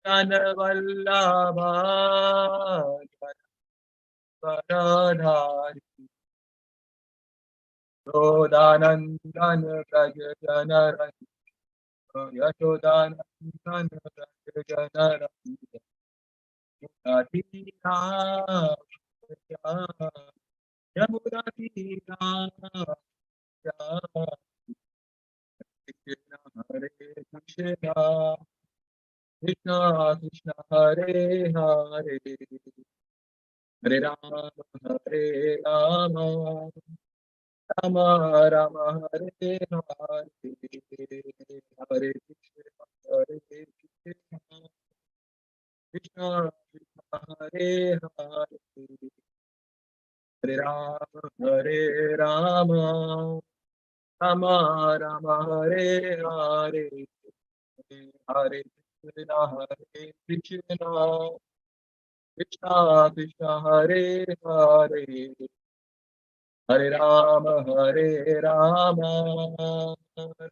वल्लभा वरधारी यशोदानन्दन व्रज जनरञ्जन यशोदानन्दन व्रज जनरञ्जन यमुना तीरा कृष्ण हरे कृष्ण कृष्ण कृष्ण हरे हरे हरे राम राम राम हरे हरे हरे कृष्ण कृष्ण कृष्ण हरे हरे हरे राम राम राम हरे हरे हरे कृष्ण कृष्ण कृष्ण हरे हरे हरे राम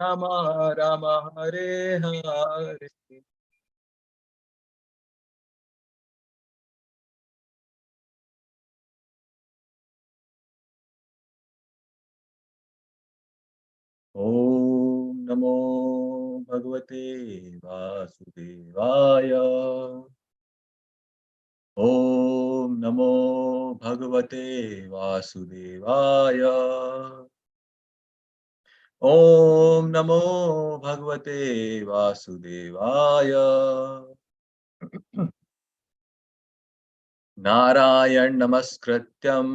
राम राम हरे हरे ओम नमो भगवते वासुदेवाय ओम नमो भगवते वासुदेवाय ओम नमो भगवते वासुदेवाय नारायण नमस्कृत्यं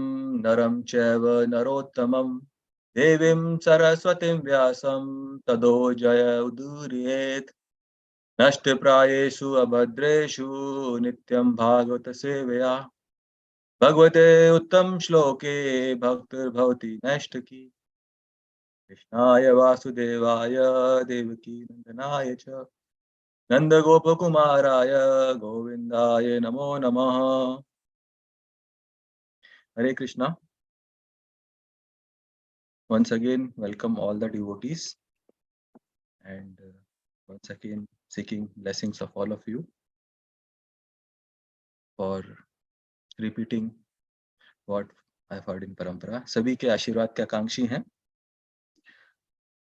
नरं चैव नरोत्तमं देवीं सरस्वतीं व्यासं ततो जय उदीरयेत् नष्टप्रायेषु अभद्रेषु नित्यं भागवत सेवया भगवते उत्तम श्लोके भक्तिर्भवति नैष्ठिकी कृष्णाय वासुदेवाय देवकी नंदनाय च नंदगोपकुमाराय गोविन्दाय नमो नमः हरे Krishna. Once again, welcome all the devotees, and once again seeking blessings of all of you for repeating what I've heard in परंपरा. सभी के आशीर्वाद के आकांक्षी हैं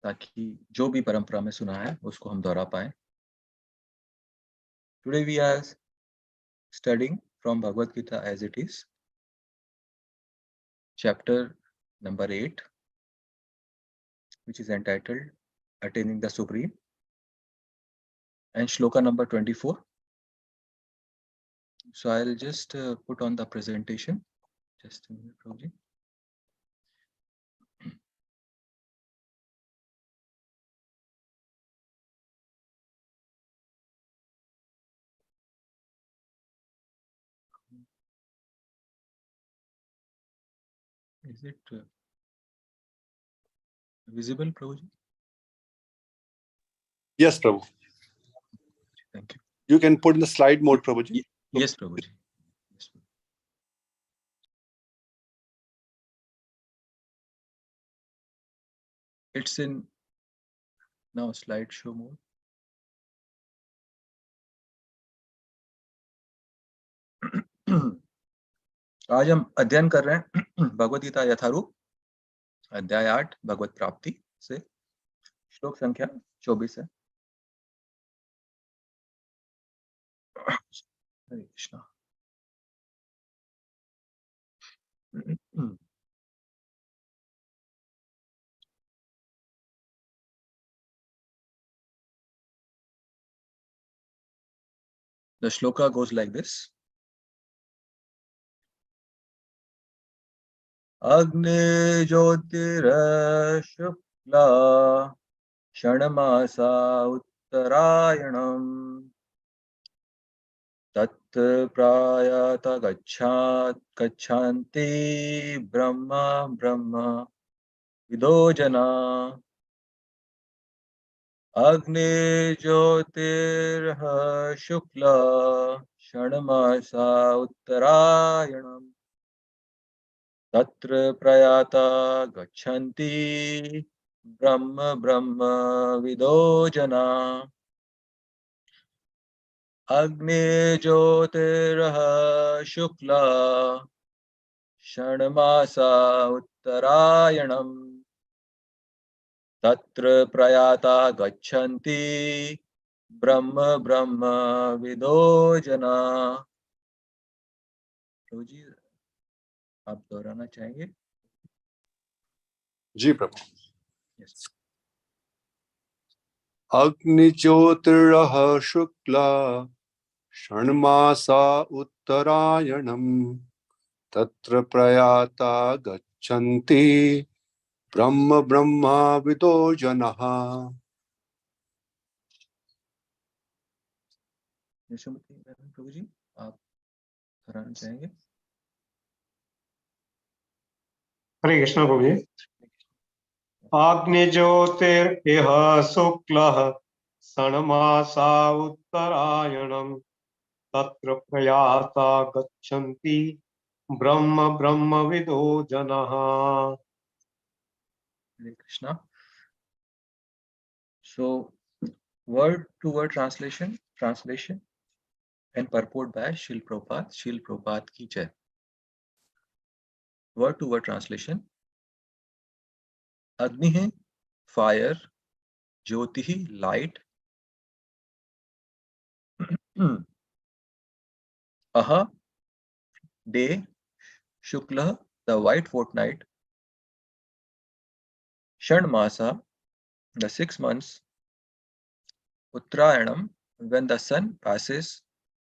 ताकि जो भी परंपरा में सुना है उसको हम दोहरा पाए. Today we are studying from Bhagavad Gita as it is, chapter number 8, which is entitled Attaining the Supreme, and shloka number 24. So I'll just put on the presentation. Just a minute, Prabhuji. Is it visible, Prabhuji? Yes, Prabhu. Thank you. You can put in the slide mode, Prabhuji. Yes, Prabhuji. Yes. It's in now slideshow mode. आज हम अध्ययन कर रहे हैं भगवद गीता यथारूप अध्याय 8 भगवत प्राप्ति से श्लोक संख्या 24 है. हरे Krishna. The shloka goes like this. Agni Jyotira Shukla Shanamasa Uttarayanam Tat Prayata Gachanti Brahma Brahma Vidojana Agni Jyotirha Shukla Shanamasa Uttarayanam Tatra Prayata Gachanti Brahma Brahma Vidojana. अग्नि ज्योतिरः शुक्ला षण्मासा उत्तरायणम् तत्र प्रयाता गच्छन्ति ब्रह्म ब्रह्म विदो जना। प्रभुजी आप दोहराना चाहेंगे? जी प्रभु। यस। अग्नि ज्योतिरः शुक्ला षण्मासा उत्तरायणम् तत्र प्रयाता गच्छन्ति ब्रह्म ब्रह्मा विदो जनः। यशोमती प्रभु जी आप दोहराना चाहेंगे? हरे कृष्ण प्रभु जी। अग्निज्योतिरिह शुक्लः षण्मासा उत्तरायणम् तत्र प्रयाता गच्छन्ति ब्रह्म ब्रह्मविदो जनः। Hare Krishna. So, word to word translation and purport by Srila Prabhupada. Srila Prabhupada ki jai. Word to word translation. Agni hai fire, Jyoti hi light, Aha day, Shukla the white fortnight, Shanmasa the 6 months, Uttarayanam when the sun passes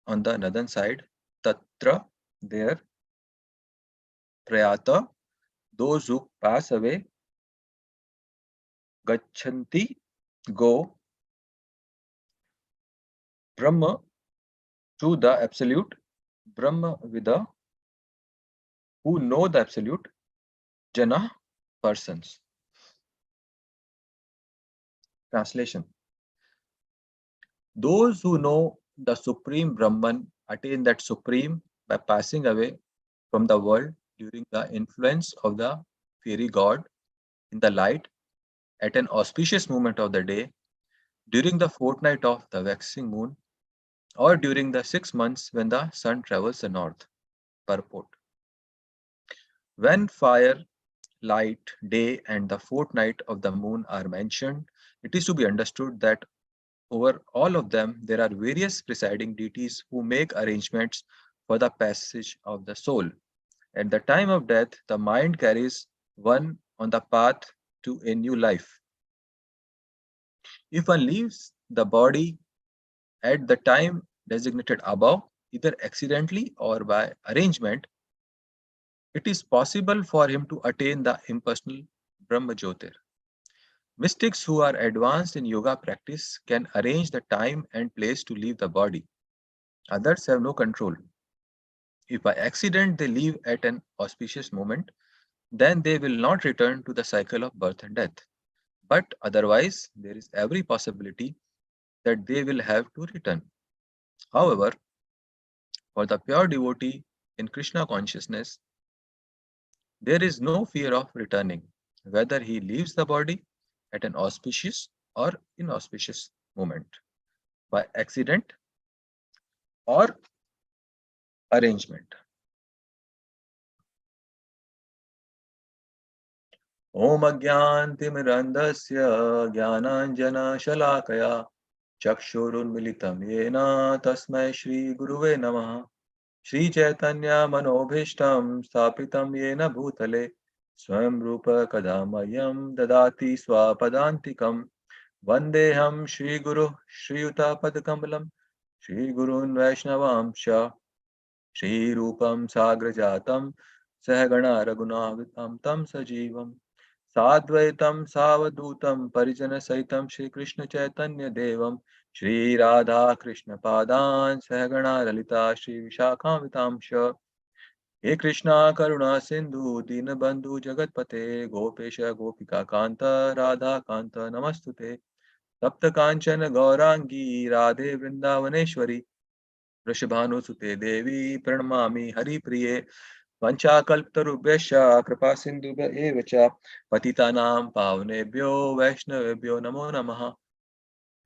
on the northern side, Tatra there, Prayata those who pass away, Gachanti go, Brahma to the absolute, Brahma Vida who know the absolute, Jana persons. Translation. Those who know the Supreme Brahman attain that Supreme by passing away from the world during the influence of the fairy god in the light at an auspicious moment of the day, during the fortnight of the waxing moon, or during the 6 months when the sun travels the north. Purport. When fire, light, day, and the fortnight of the moon are mentioned, it is to be understood that over all of them there are various presiding deities who make arrangements for the passage of the soul. At the time of death, the mind carries one on the path to a new life. If one leaves the body at the time designated above, either accidentally or by arrangement, it is possible for him to attain the impersonal Brahma Jyotir. Mystics who are advanced in yoga practice can arrange the time and place to leave the body. Others have no control. If by accident they leave at an auspicious moment, then they will not return to the cycle of birth and death. But otherwise, there is every possibility that they will have to return. However, for the pure devotee in Krishna consciousness, there is no fear of returning, whether he leaves the body at an auspicious or inauspicious moment, by accident or arrangement. Om Agyantimirandasya Jnananjana Chakshurunmilitam Yena Tasmai Shri Guruve Namaha Shri Chaitanya Manobhishtam Sthapitam Yena Bhutale Swayam Rupa Kadamayam Dadati Swapadantikam Vandeham Shri Guru Shri Yuta Padakamalam Shri Gurun Vaishnavamsha Shri Rupam Sagrajatam Sahagana Raghunavitam Tam Sajivam Sadvaitam Savadutam Parijana Saitam Shri Krishna Chaitanya Devam Shri Radha Krishna Padan Sahagana Lalita Shri Vishakhavitamsha He Krishna Karuna Sindhu Dinabandhu Jagatpate Gopesha Gopika Kanta Radha Kanta Namastute Tapta Kanchana Gaurangi Radhe Vrindavaneshwari Vrishabhanusute Devi Pranamami Hari Priye वंशाकल्पतरुभ्यश्च कृपा सिन्धुभ्य एव च पतितानां पावनेभ्यो वैष्णवेभ्यो नमो नमः।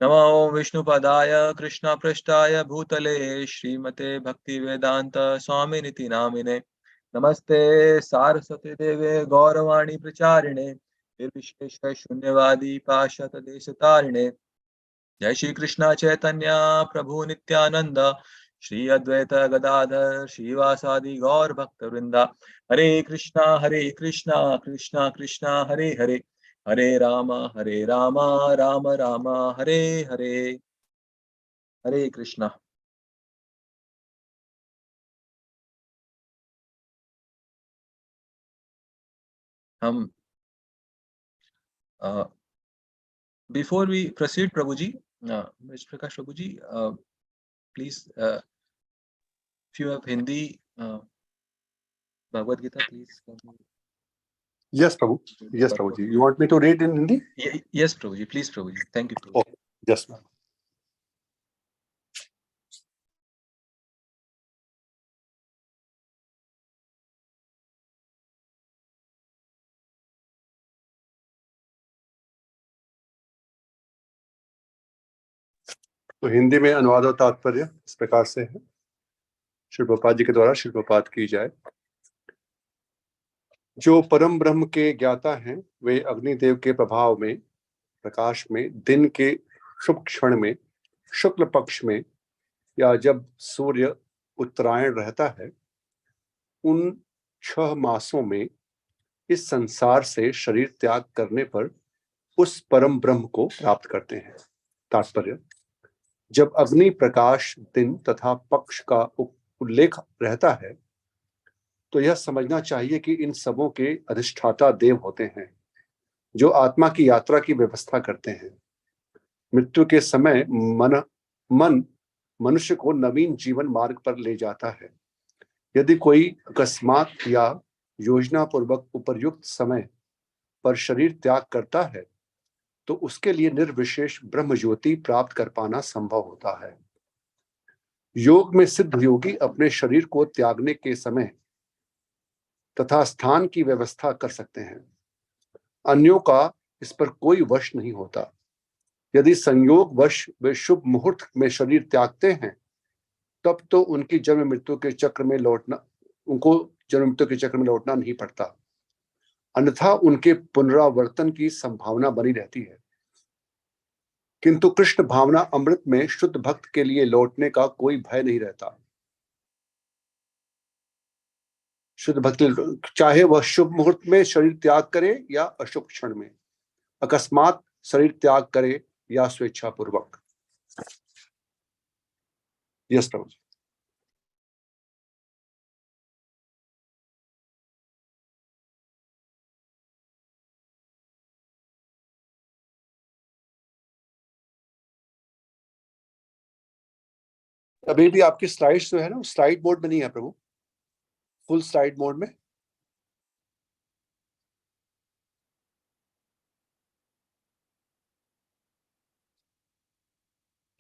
नमो विष्णुपदाय कृष्णपृष्ठाय भूतले श्रीमते भक्तिवेदांत स्वामिनिति नामिने। नमस्ते सारस्वती देवे गौरवाणी प्रचारिणे निर्विशेष शून्यवादी पाश्चात देशतारिणे। जय श्री कृष्ण चैतन्य प्रभु नित्यानंद श्री अद्वैत गदाधर श्रीवासादि गौर भक्त वृंदा। हरे कृष्णा कृष्णा कृष्णा हरे हरे, हरे राम राम राम हरे हरे। हरे कृष्णा। हम before we proceed Prabhu ji, mister Prakash Prabhu ji, please if you have Hindi Bhagavad Gita, please. Yes, Prabhu. Yes, Prabhuji. You want me to read in Hindi? Yes, Prabhuji. Please, Prabhuji. Thank you, Prabhuji. Okay. Yes, ma'am. तो हिंदी में अनुवाद और तात्पर्य इस प्रकार से है, श्री प्रभुपाद जी के द्वारा श्री प्रभुपाद की जाए। जो परम ब्रह्म के ज्ञाता हैं वे अग्निदेव के प्रभाव में, प्रकाश में, दिन के शुभ क्षण में, शुक्ल पक्ष में या जब सूर्य उत्तरायण रहता है, उन 6 मासों में इस संसार से शरीर त्याग करने पर उस परम ब्रह्म को प्राप्त करते हैं। तात्पर्य: जब अग्नि, प्रकाश, दिन तथा पक्ष का उल्लेख रहता है तो यह समझना चाहिए कि इन सबों के अधिष्ठाता देव होते हैं जो आत्मा की यात्रा की व्यवस्था करते हैं। मृत्यु के समय मन मनुष्य को नवीन जीवन मार्ग पर ले जाता है। यदि कोई अकस्मात या योजना पूर्वक उपर्युक्त समय पर शरीर त्याग करता है तो उसके लिए निर्विशेष ब्रह्म ज्योति प्राप्त कर पाना संभव होता है। योग में सिद्ध योगी अपने शरीर को त्यागने के समय तथा स्थान की व्यवस्था कर सकते हैं। अन्यों का इस पर कोई वश नहीं होता। यदि संयोग वश वे शुभ मुहूर्त में शरीर त्यागते हैं तब तो उनको जन्म मृत्यु के चक्र में लौटना नहीं पड़ता, अन्यथा उनके पुनरावर्तन की संभावना बनी रहती है। किंतु कृष्ण भावना अमृत में शुद्ध भक्त के लिए लौटने का कोई भय नहीं रहता। शुद्ध भक्त चाहे वह शुभ मुहूर्त में शरीर त्याग करे या अशुभ क्षण में, अकस्मात शरीर त्याग करे या स्वेच्छा पूर्वक। यस प्रभु जी। अभी भी आपकी स्लाइड्स जो है ना, स्लाइड मोड में नहीं है प्रभु, फुल स्लाइड मोड में।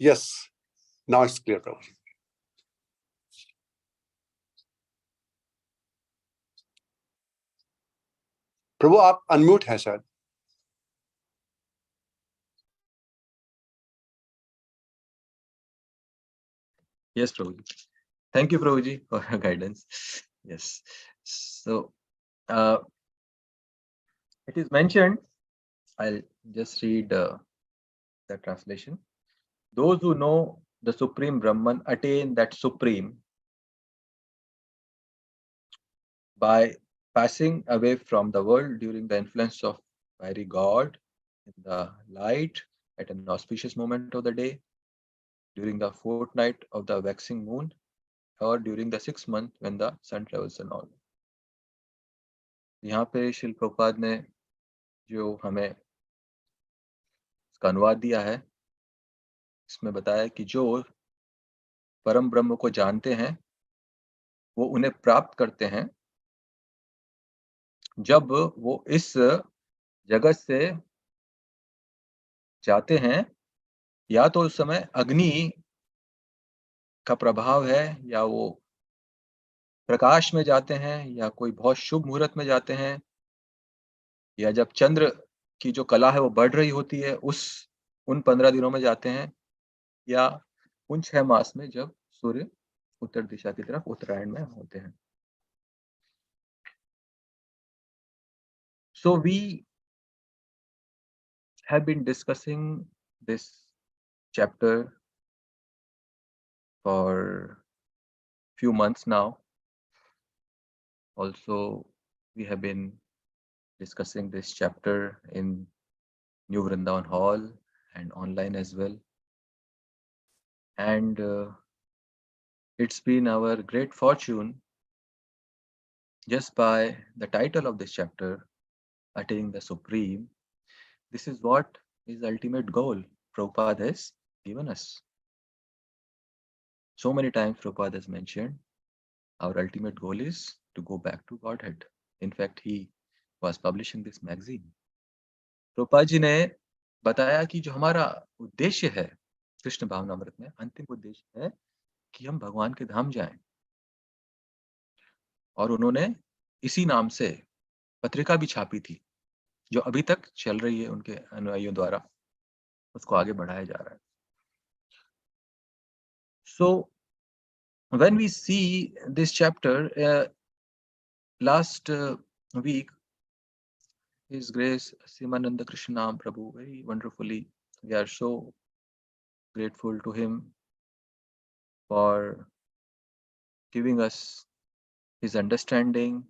यस, नाउ इट्स क्लियर प्रभु। प्रभु आप अनम्यूट हैं शायद। Yes, Prabhuji. Thank you, Prabhuji, for your guidance. Yes. So, it is mentioned, I'll just read the translation. Those who know the Supreme Brahman attain that Supreme by passing away from the world during the influence of fiery God in the light at an auspicious moment of the day, during the fortnight of the waxing moon, or during the 6th month when the sun travels and all. यहाँ पे श्रील प्रभुपाद ने जो हमें इसका अनुवाद दिया है, इसमें बताया कि जो परम ब्रह्म को जानते हैं वो उन्हें प्राप्त करते हैं जब वो इस जगत से जाते हैं, या तो उस समय अग्नि का प्रभाव है, या वो प्रकाश में जाते हैं, या कोई बहुत शुभ मुहूर्त में जाते हैं, या जब चंद्र की जो कला है वो बढ़ रही होती है उस उन 15 दिनों में जाते हैं या उन 6 मास में जब सूर्य उत्तर दिशा की तरफ उत्तरायण में होते हैं. So we have been discussing this chapter for few months now. Also, we have been discussing this chapter in New Vrindavan Hall and online as well. And it's been our great fortune just by the title of this chapter, Attaining the Supreme. This is what is the ultimate goal Prabhupada has given us. So many times Prabhupada has mentioned our ultimate goal is to go back to Godhead. In fact, he was publishing this magazine. Prabhupada जी ने बताया कि जो हमारा उद्देश्य है कृष्ण भावनामृत में, अंतिम उद्देश्य है कि हम भगवान के धाम जाएं. और उन्होंने इसी नाम से पत्रिका भी छापी थी जो अभी तक चल रही है उनके अनुयायियों द्वारा, उसको आगे बढ़ाया जा रहा है. So when we see this chapter, last week His Grace Simananda Krishnam Prabhu very wonderfully, we are so grateful to him for giving us his understanding,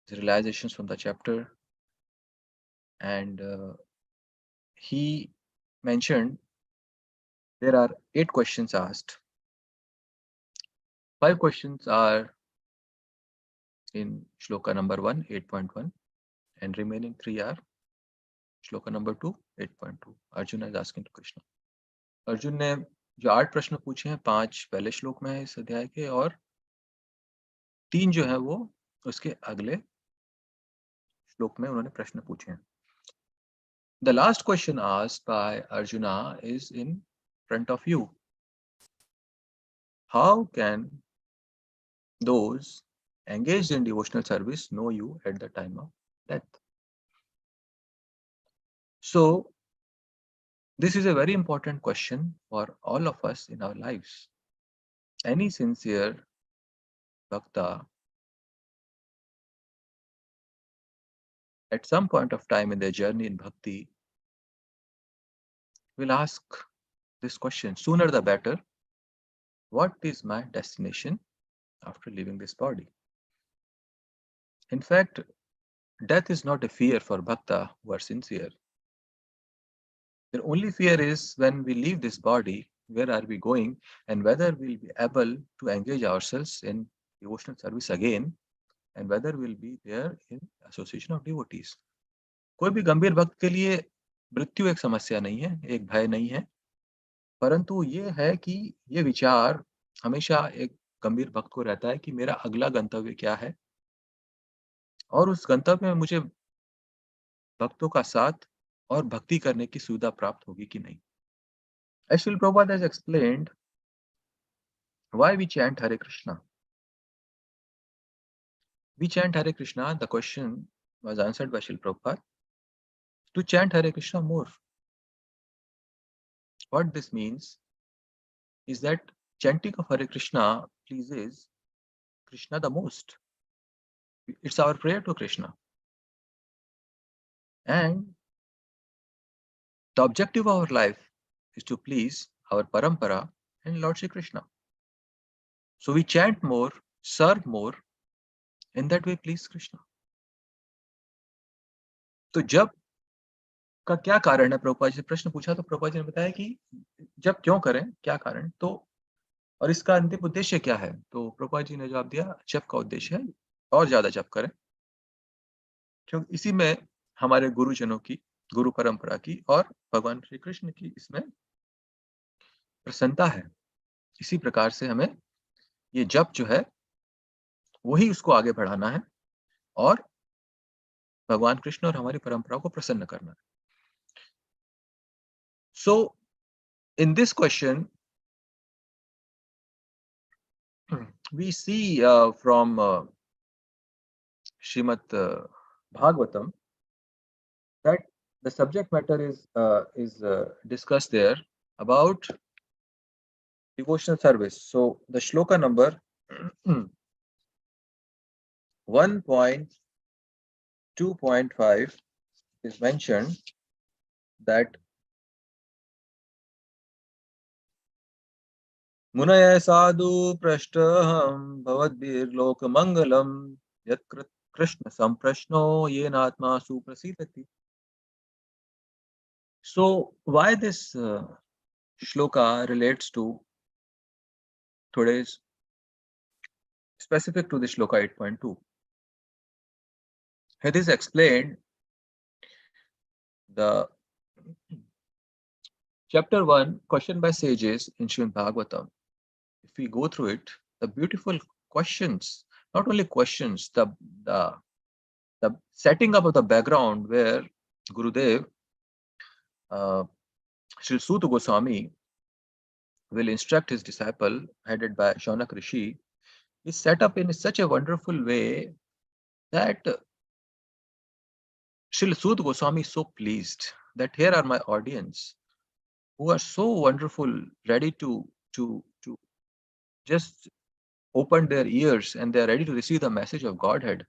his realizations from the chapter, and he mentioned there are 8 questions asked. 5 questions are in shloka number 1, 8.1, and remaining 3 are shloka number 2, 8.2. Arjuna is asking to Krishna. Arjun ने जो 8 प्रश्न पूछे हैं, 5 पहले श्लोक में है इस अध्याय के और 3 जो है वो उसके अगले श्लोक में उन्होंने प्रश्न पूछे हैं. The last question asked by Arjuna is in front of you. How can those engaged in devotional service know you at the time of death? So, this is a very important question for all of us in our lives. Any sincere bhakta at some point of time in their journey in bhakti will ask this question, sooner the better, what is my destination after leaving this body? In fact, death is not a fear for bhakta who are sincere. Their only fear is when we leave this body, where are we going and whether we'll be able to engage ourselves in devotional service again and whether we'll be there in association of devotees. कोई भी गंभीर भक्त के लिए मृत्यु एक समस्या नहीं है, एक भय नहीं है, परंतु ये है कि ये विचार हमेशा एक गंभीर भक्त को रहता है कि मेरा अगला गंतव्य क्या है और उस गंतव्य में मुझे भक्तों का साथ और भक्ति करने की सुविधा प्राप्त होगी कि नहीं. As Srila Prabhupada has explained why we chant Hare Krishna. We chant Hare Krishna, the question was answered by Srila Prabhupada, to chant Hare Krishna more. What this means is that chanting of Hare Krishna pleases Krishna the most. It's our prayer to Krishna. And the objective of our life is to please our parampara and Lord Shri Krishna. So we chant more, serve more, in that way please Krishna. तो जब का क्या कारण है, प्रभुपाद जी से प्रश्न पूछा तो प्रभुपाद जी ने बताया कि जब क्यों करें, क्या कारण, तो और इसका अंतिम उद्देश्य क्या है. तो प्रभुपाद जी ने जवाब दिया, जप का उद्देश्य है और ज्यादा जप करें क्योंकि इसी में हमारे गुरुजनों की, गुरु परंपरा की और भगवान श्री कृष्ण की इसमें प्रसन्नता है. इसी प्रकार से हमें ये जप जो है वही उसको आगे बढ़ाना है और भगवान कृष्ण और हमारी परंपरा को प्रसन्न करना है. So in this question we see from Srimad Bhagavatam that the subject matter is discussed there about devotional service. So the shloka number 1.2.5 is mentioned that Munaya sadhu prashtaham bhavadbir lokamangalam yat Krishna samprashno yenatma suprasidati. So why this shloka relates to today's specific to the shloka 8.2? It is explained the chapter 1 question by sages in Srimad Bhagavatam. If we go through it, the beautiful questions, not only questions, the setting up of the background where Gurudev, Sri Suta Goswami, will instruct his disciple, headed by Shaunak Rishi, is set up in such a wonderful way that Sri Suta Goswami is so pleased that here are my audience who are so wonderful, ready to just open their ears and they are ready to receive the message of Godhead.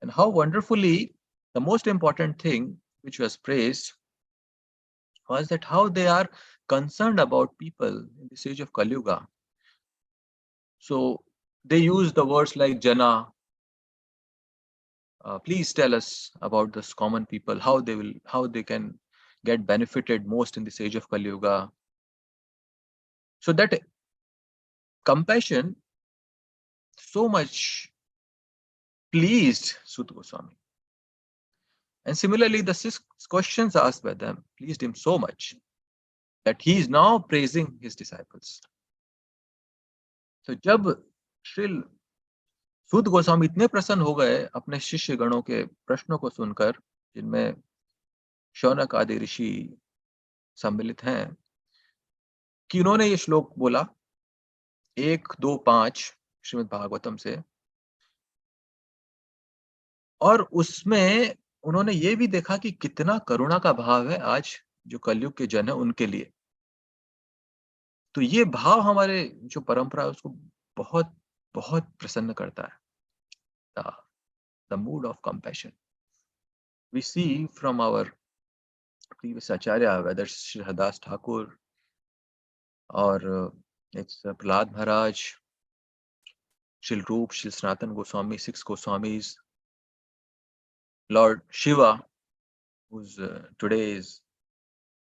And how wonderfully, the most important thing which was praised was that how they are concerned about people in this age of Kali Yuga. So they use the words like Jana. Please tell us about this common people, how they can get benefited most in this age of Kali Yuga. So that compassion so much pleased Suta Goswami. And similarly, the 6 questions asked by them pleased him so much that he is now praising his disciples. So जब श्री सूत गोस्वामी इतने प्रसन्न हो गए अपने शिष्य गणों के प्रश्नों को सुनकर, जिनमें शौनक आदि ऋषि सम्मिलित हैं, कि उन्होंने ये श्लोक बोला 1, 2, 5 श्रीमद् भागवतम से, और उसमें उन्होंने ये भी देखा कि कितना करुणा का भाव है आज जो कलयुग के जन है उनके लिए. तो ये भाव हमारे जो परंपरा है उसको बहुत बहुत प्रसन्न करता है. The mood of compassion we see from our previous acharya, whether Shri Hadas Thakur or it's Prahlad Maharaj, Shri Roop, Shri Sanatan Goswami, 6 Goswamis, Lord Shiva, who's today is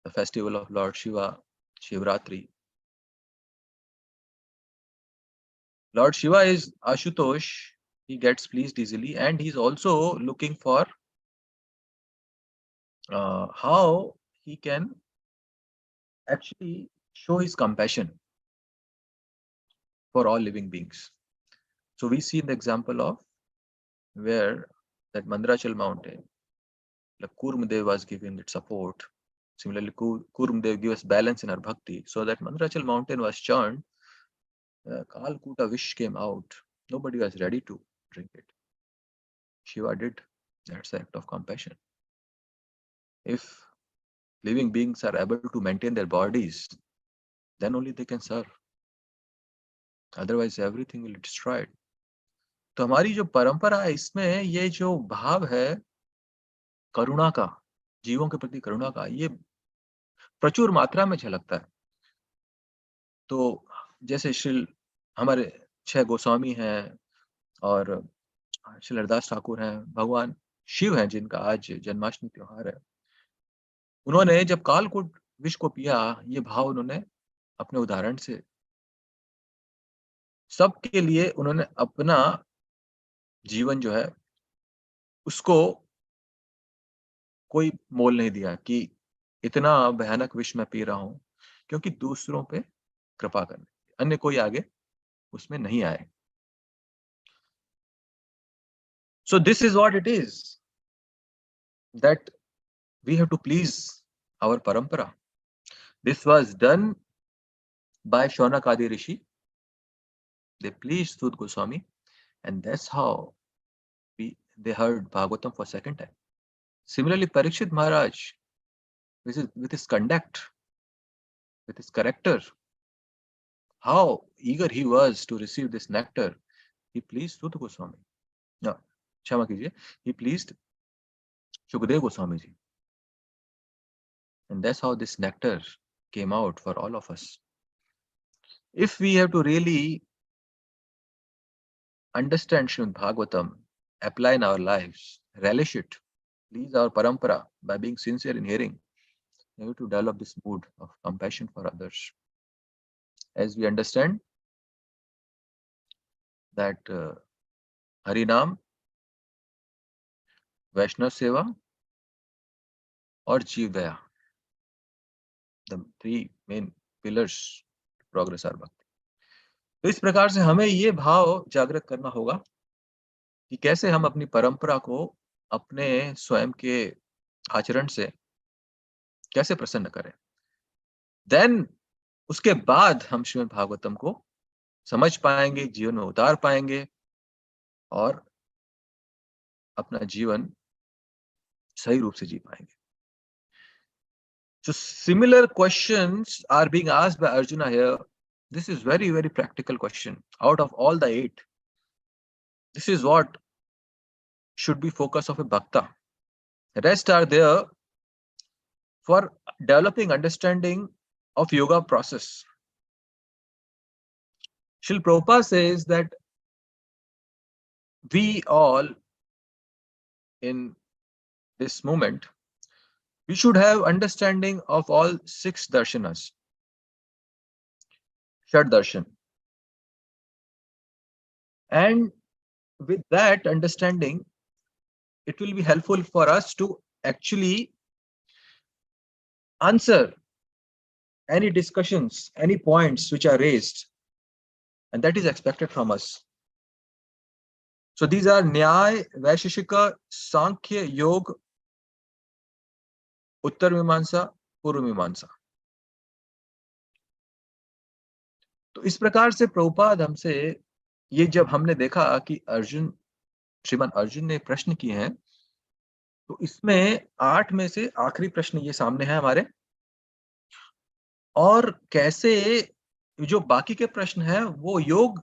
the festival of Lord Shiva, Shivratri. Lord Shiva is Ashutosh. He gets pleased easily, and he's also looking for how he can actually show his compassion for all living beings. So we see the example of where that Mandrachal mountain, like Kurmadev was giving it support. Similarly, Kurmadev gives us balance in our bhakti. So that Mandrachal mountain was churned, Kalkuta wish came out. Nobody was ready to drink it. Shiva did. That's the act of compassion. If living beings are able to maintain their bodies, then only they can serve. Otherwise, everything will be destroyed. तो हमारी जो परंपरा है इसमें ये जो भाव है करुणा का, जीवों के प्रति करुणा का, ये प्रचुर मात्रा में झलकता है. तो जैसे श्री हमारे 6 गोस्वामी हैं और श्री हरदास ठाकुर हैं, भगवान शिव हैं जिनका आज जन्माष्टमी त्योहार है. उन्होंने जब कालकूट विष को पिया, ये भाव उन्होंने अपने उदाहरण से सबके लिए उन्होंने अपना जीवन जो है उसको कोई मोल नहीं दिया कि इतना भयानक विष मैं पी रहा हूं, क्योंकि दूसरों पे कृपा करने, अन्य कोई आगे उसमें नहीं आए. So this is what it is, that we have to please our parampara. This was done by Shaunakadi Rishi. They pleased Sud Goswami, and that's how they heard Bhagavatam for second time. Similarly, Parikshit Maharaj, with his conduct, with his character, how eager he was to receive this nectar, he pleased Sutta Goswami. No, क्षमा कीजिए, he pleased Shukdev Goswami ji. And that's how this nectar came out for all of us. If we have to really understand Srimad Bhagavatam, apply in our lives, relish it, please our parampara by being sincere in hearing, we have to develop this mood of compassion for others. As we understand that Harinam, Vaishnav Seva or Jeev Daya, the three main pillars to progress our bhakti. तो इस प्रकार से हमें ये भाव जागृत करना होगा कि कैसे हम अपनी परंपरा को अपने स्वयं के आचरण से कैसे प्रसन्न करें. देन उसके बाद हम श्रीमद् भागवतम को समझ पाएंगे, जीवन में उतार पाएंगे और अपना जीवन सही रूप से जी पाएंगे. So similar questions are being asked by Arjuna here. This is very, very practical question. Out of all the 8, this is what should be focus of a bhakta. The rest are there for developing understanding of yoga process. Srila Prabhupada says that we all in this moment, we should have understanding of all 6 darshanas, Shad Darshan. And with that understanding, it will be helpful for us to actually answer any discussions, any points which are raised, and that is expected from us. So these are Nyaya, Vaisheshika, Sankhya, Yoga, Uttar Mimamsa, Purva Mimamsa. तो इस प्रकार से प्रभुपाद हमसे ये जब हमने देखा कि अर्जुन, श्रीमान अर्जुन ने प्रश्न किए हैं, तो इसमें 8 में से आखिरी प्रश्न ये सामने है हमारे, और कैसे जो बाकी के प्रश्न हैं वो योग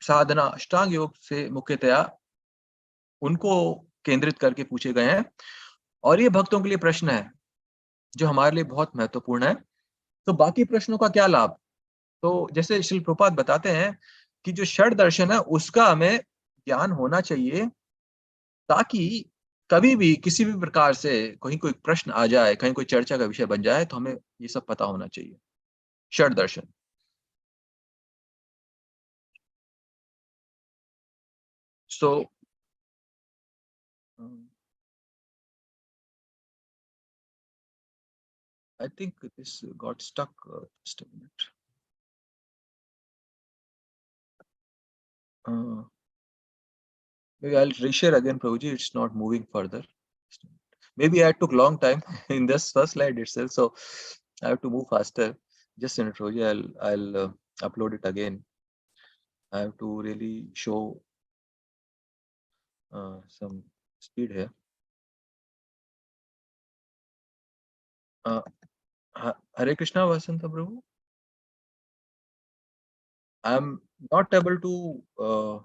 साधना, अष्टांग योग से मुख्यतया उनको केंद्रित करके पूछे गए हैं, और ये भक्तों के लिए प्रश्न है जो हमारे लिए बहुत महत्वपूर्ण है. तो बाकी प्रश्नों का क्या लाभ? तो जैसे श्री प्रभुपाद बताते हैं कि जो षड दर्शन है उसका हमें ज्ञान होना चाहिए, ताकि कभी भी किसी भी प्रकार से कहीं कोई प्रश्न आ जाए, कहीं कोई चर्चा का विषय बन जाए, तो हमें ये सब पता होना चाहिए. षड दर्शन. So I think this got stuck. Just a minute. Maybe I'll reshare again, Prabhuji. It's not moving further. Maybe I took long time in this first slide itself, so I have to move faster. Just a minute, Prabhuji. I'll upload it again. I have to really show some speed here. Hare Krishna, Vasanta Prabhu. I'm not able to.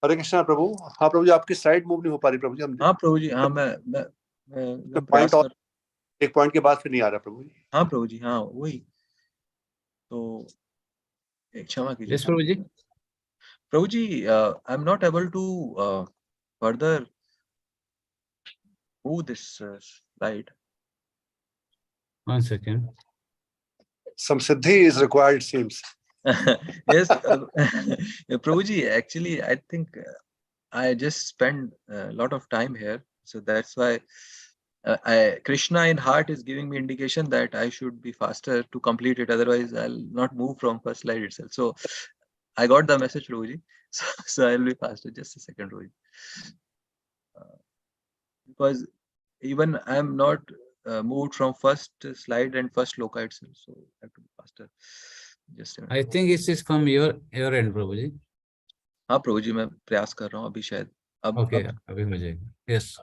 हरे कृष्णा प्रभु. हाँ प्रभु जी, आपकी slide move नहीं हो पा रही प्रभु जी. हम हाँ प्रभु जी, हाँ मैं पॉइंट और एक पॉइंट के बाद फिर नहीं आ रहा प्रभु जी. हाँ प्रभु जी, हाँ वही. तो क्षमा कीजिए. Yes, Prabhuji. Prabhu ji, I'm not able to further move this slide. 1 second. Some siddhi is required, seems. Yes, Prabhuji, actually, I think I just spend a lot of time here. So that's why Krishna in heart is giving me indication that I should be faster to complete it. Otherwise, I'll not move from first slide itself. So I got the message, Prabhuji. So I'll be faster. Just a second, Prabhuji. Because even I'm not moved from first slide and first sloka itself. So I have to be faster. Just a minute. I think it is from your end, Prabhuji. हाँ प्रभु जी, मैं प्रयास कर रहा हूँ, अभी शायद okay, अब अभी हो जाएगा. यस.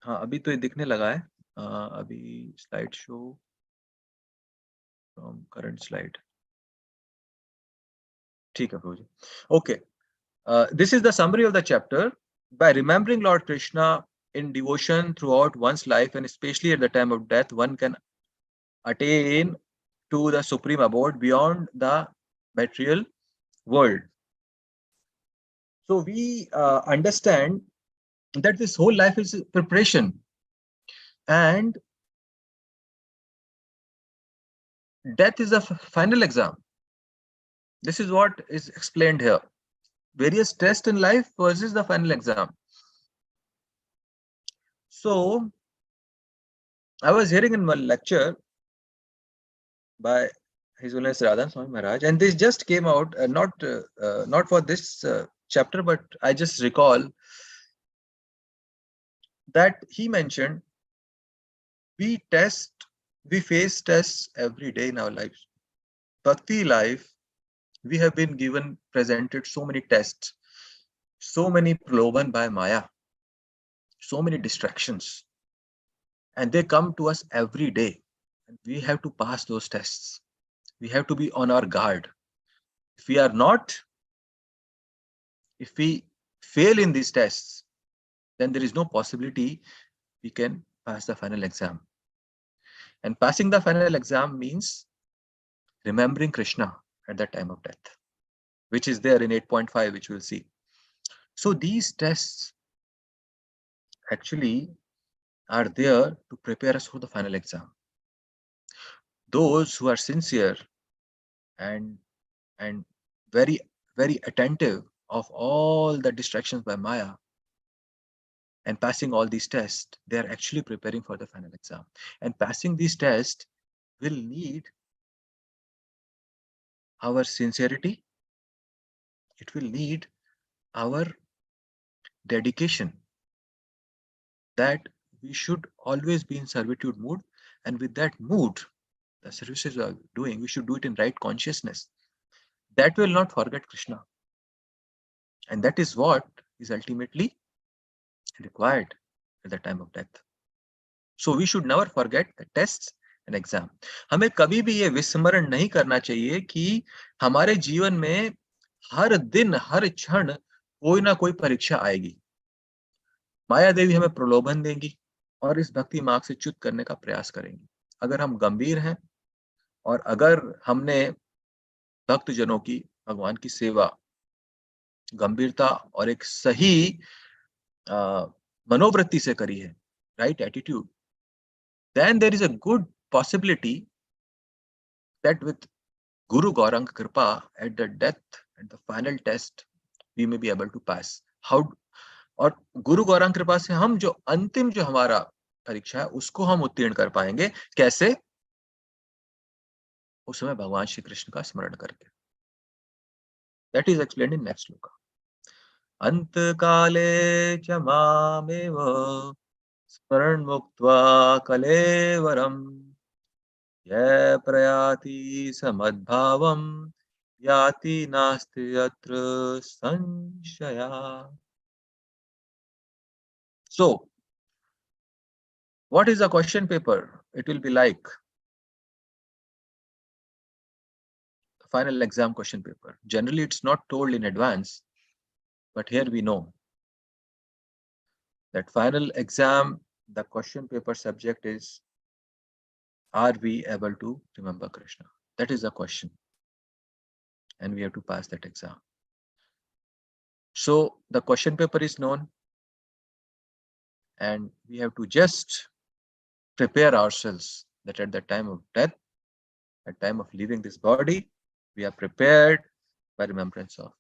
हाँ, अभी तो ये दिखने लगा है. अभी slide show from current slide. ठीक है Prabhu ji. Okay, this is the summary of the chapter. By remembering Lord Krishna in devotion throughout one's life, and especially at the time of death, one can attain to the supreme abode beyond the material world. So we understand that this whole life is preparation, and death is the final exam. This is what is explained here. Various tests in life versus the final exam. So I was hearing in one lecture by His Holiness Radhan Swami Maharaj, and this just came out, not for this chapter, but I just recall that he mentioned we face tests every day in our lives. Bhakti life, we have been presented so many tests, so many praloban by Maya, so many distractions, and they come to us every day. And we have to pass those tests. We have to be on our guard. If we are not, if we fail in these tests, then there is no possibility we can pass the final exam. And passing the final exam means remembering Krishna at the time of death, which is there in 8.5, which we'll see. So these tests actually are there to prepare us for the final exam. Those who are sincere and and very, very attentive of all the distractions by Maya and passing all these tests, they are actually preparing for the final exam. And passing these tests will need our sincerity, it will need our dedication, that we should always be in servitude mood, and with that mood, the services we are doing, we should do it in right consciousness. That will not forget Krishna. And that is what is ultimately required at the time of death. So we should never forget the tests and exam. हमें कभी भी ये विस्मरण नहीं करना चाहिए कि हमारे जीवन में हर दिन, हर क्षण कोई ना कोई परीक्षा आएगी. माया देवी हमें प्रलोभन देंगी और इस भक्ति मार्ग से च्युत करने का प्रयास करेंगी. अगर हम गंभीर हैं और अगर हमने भक्त जनों की, भगवान की सेवा गंभीरता और एक सही मनोवृत्ति से करी है, right attitude, then there is a good possibility that with Guru Gauranga Kripa at the death, at the final test, we may be able to pass. How? और गुरु गौरांग कृपा से हम जो अंतिम जो हमारा परीक्षा है उसको हम उत्तीर्ण कर पाएंगे. कैसे? उस समय भगवान श्री कृष्ण का स्मरण करके. That is explained in next shloka. अंत काले च मामेव स्मरण मुक्त्वा कलेवरम ये प्रयाति समद्भावम याति नास्ति यत्र संशया. So, what is the question paper? It will be like the final exam question paper. Generally, it's not told in advance, but here we know that final exam, the question paper subject is, are we able to remember Krishna? That is the question. And we have to pass that exam. So the question paper is known, and we have to just prepare ourselves that at the time of death, at time of leaving this body, we are prepared by remembrance of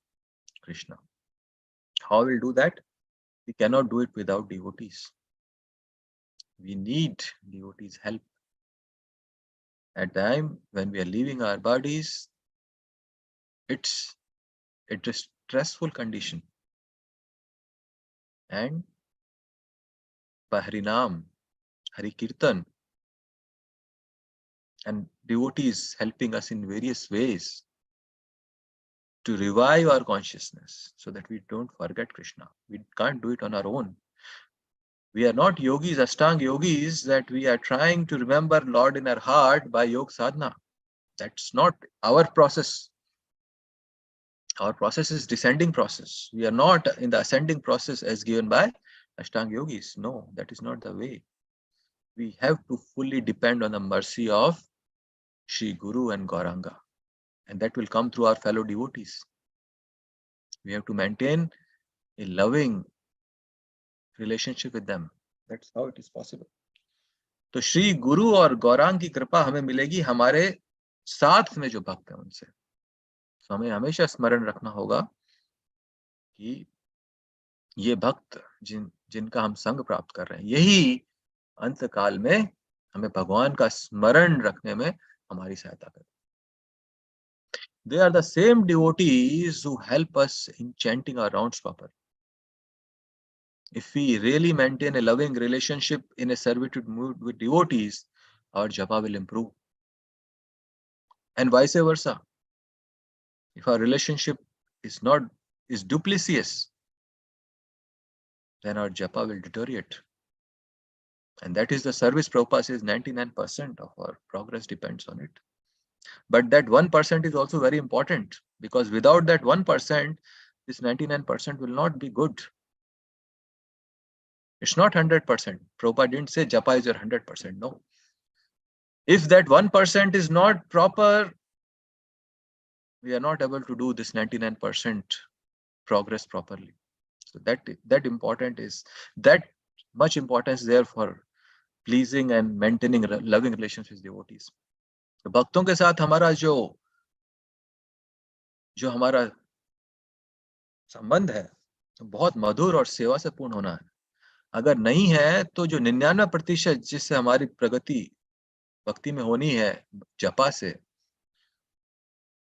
Krishna. How we'll do that? We cannot do it without devotees. We need devotees' help. At the time when we are leaving our bodies, it's a stressful condition. And by Harinam, Hari Kirtan, and devotees helping us in various ways to revive our consciousness so that we don't forget Krishna. We can't do it on our own. We are not yogis, Ashtanga yogis, that we are trying to remember Lord in our heart by yoga sadhana. That's not our process. Our process is descending process. We are not in the ascending process as given by Ashtanga yogis. No, that is not the way. We have to fully depend on the mercy of Shri Guru and Gauranga. And that will come through our fellow devotees. We have to maintain a loving relationship with them. That's how it is possible. तो श्री गुरु और गौरांग की कृपा हमें मिलेगी हमारे साथ में जो भक्त हैं उनसे. तो हमें हमेशा स्मरण रखना होगा कि ये भक्त जिनका हम संग प्राप्त कर रहे हैं, यही अंत काल में हमें भगवान का स्मरण रखने में हमारी सहायता करें. They are the same devotees who help us in chanting our rounds properly. If we really maintain a loving relationship in a servitude mood with devotees, our japa will improve. And vice versa. If our relationship is duplicitous, then our japa will deteriorate. And that is the service. Prabhupada says 99% of our progress depends on it. But that 1% is also very important, because without that 1%, this 99% will not be good. It's not 100%. Prabhupada didn't say japa is your 100%. No. If that 1% is not proper, we are not able to do this 99% progress properly. So that important is, that much importance there for pleasing and maintaining loving relations with devotees. तो भक्तों के साथ हमारा जो हमारा संबंध है तो बहुत मधुर और सेवा से पूर्ण होना है. अगर नहीं है तो जो 99% जिससे हमारी प्रगति भक्ति में होनी है जपा से,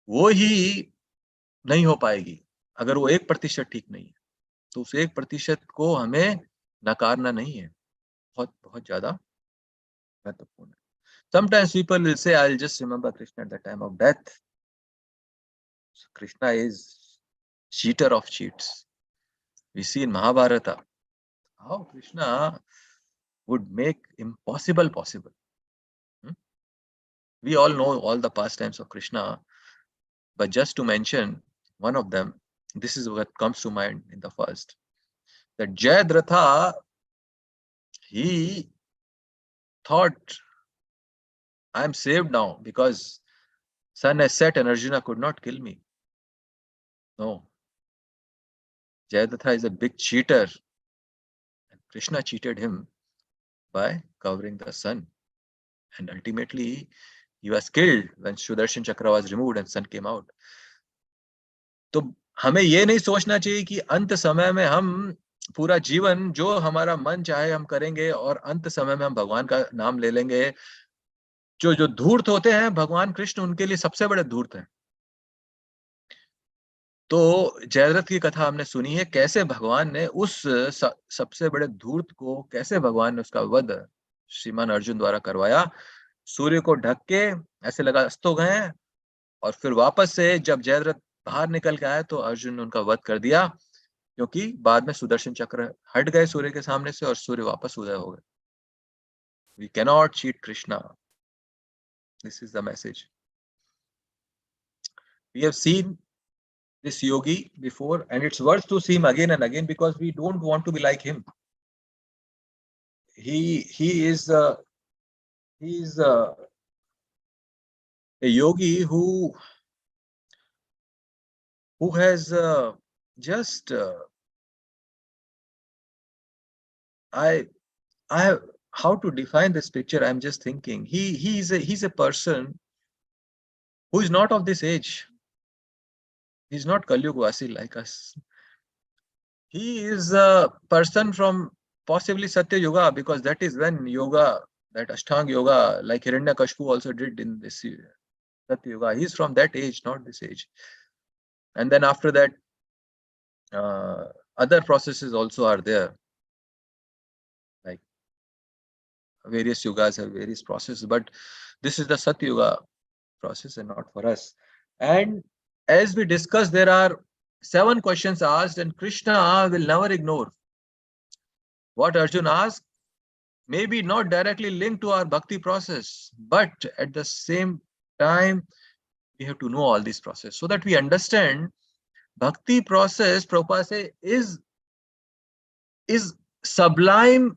वो ही नहीं हो पाएगी. अगर वो 1% ठीक नहीं है तो उस 1% को हमें नकारना नहीं है. बहुत बहुत ज्यादा महत्वपूर्ण है. Sometimes people will say, I'll just remember Krishna at the time of death. So Krishna is cheater of cheats. We see in Mahabharata how Krishna would make impossible possible. We all know all the pastimes of Krishna, but just to mention one of them, this is what comes to mind in the first. That Jayadratha, he thought, I am saved now because sun has set and Arjuna could not kill me. No. Jayadratha is a big cheater. And Krishna cheated him by covering the sun. And ultimately, he was killed when Sudarshan Chakra was removed and sun came out. तो हमें ये नहीं सोचना चाहिए कि अंत समय में हम पूरा जीवन जो हमारा मन चाहे हम करेंगे और अंत समय में हम भगवान का नाम ले लेंगे. जो धूर्त होते हैं भगवान कृष्ण उनके लिए सबसे बड़े धूर्त हैं. तो जयद्रथ की कथा हमने सुनी है, कैसे भगवान ने उस सबसे बड़े धूर्त को, कैसे भगवान ने उसका वध श्रीमान अर्जुन द्वारा करवाया. सूर्य को ढक के ऐसे लगा अस्त हो गए, और फिर वापस से जब जयद्रथ बाहर निकल के आए तो अर्जुन ने उनका वध कर दिया, क्योंकि बाद में सुदर्शन चक्र हट गए सूर्य के सामने से और सूर्य वापस उदय हो गए. We cannot cheat Krishna. This is the message. We have seen this yogi before, and it's worth to see him again and again because we don't want to be like him. He is a yogi who has just I have, how to define this picture. I'm just thinking he's a person who is not of this age. He's not Kalyugvasi like us. He is a person from possibly Satya Yoga, because that is when yoga, that Ashtanga yoga, like Hiranyakashipu also did in this Satya Yoga. He's from that age, not this age. And then after that, other processes also are there. Like various yogas have various processes, but this is the Satya Yoga process and not for us. And as we discussed, there are 7 questions asked, and Krishna will never ignore what Arjun asked. Maybe not directly linked to our bhakti process, but at the same time, we have to know all these process so that we understand bhakti process. Prabhupada say is sublime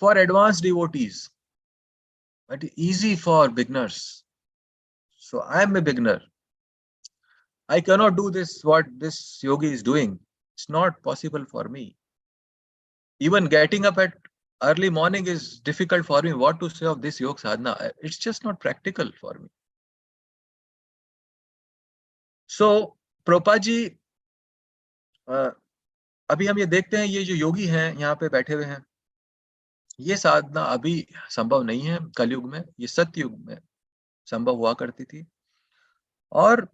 for advanced devotees, but easy for beginners. So I am a beginner. I cannot do this, what this yogi is doing. It's not possible for me. Even getting up at early morning is difficult for me. What to say of this yoga sadhana? It's just not practical for me. So, Prabhupada जी, अभी हम ये देखते हैं, ये जो योगी हैं यहाँ पे बैठे हुए हैं, ये साधना अभी संभव नहीं है कलयुग में, ये सतयुग में संभव हुआ करती थी। और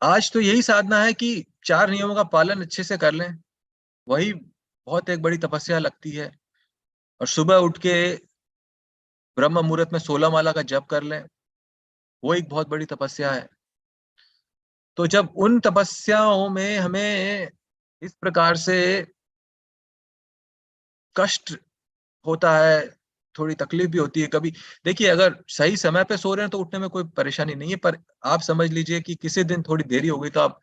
आज तो यही साधना है कि 4 नियमों का पालन अच्छे से कर लें, वही बहुत एक बड़ी तपस्या लगती है। और सुबह उठ के ब्रह्म मुहूर्त में 16 माला का जप कर लें, वो एक बहुत बड़ी तपस्या है। तो जब उन तपस्याओं में हमें इस प्रकार से कष्ट होता है, थोड़ी तकलीफ भी होती है कभी। देखिए, अगर सही समय पे सो रहे हैं तो उठने में कोई परेशानी नहीं है, पर आप समझ लीजिए कि किसी दिन थोड़ी देरी हो गई तो आप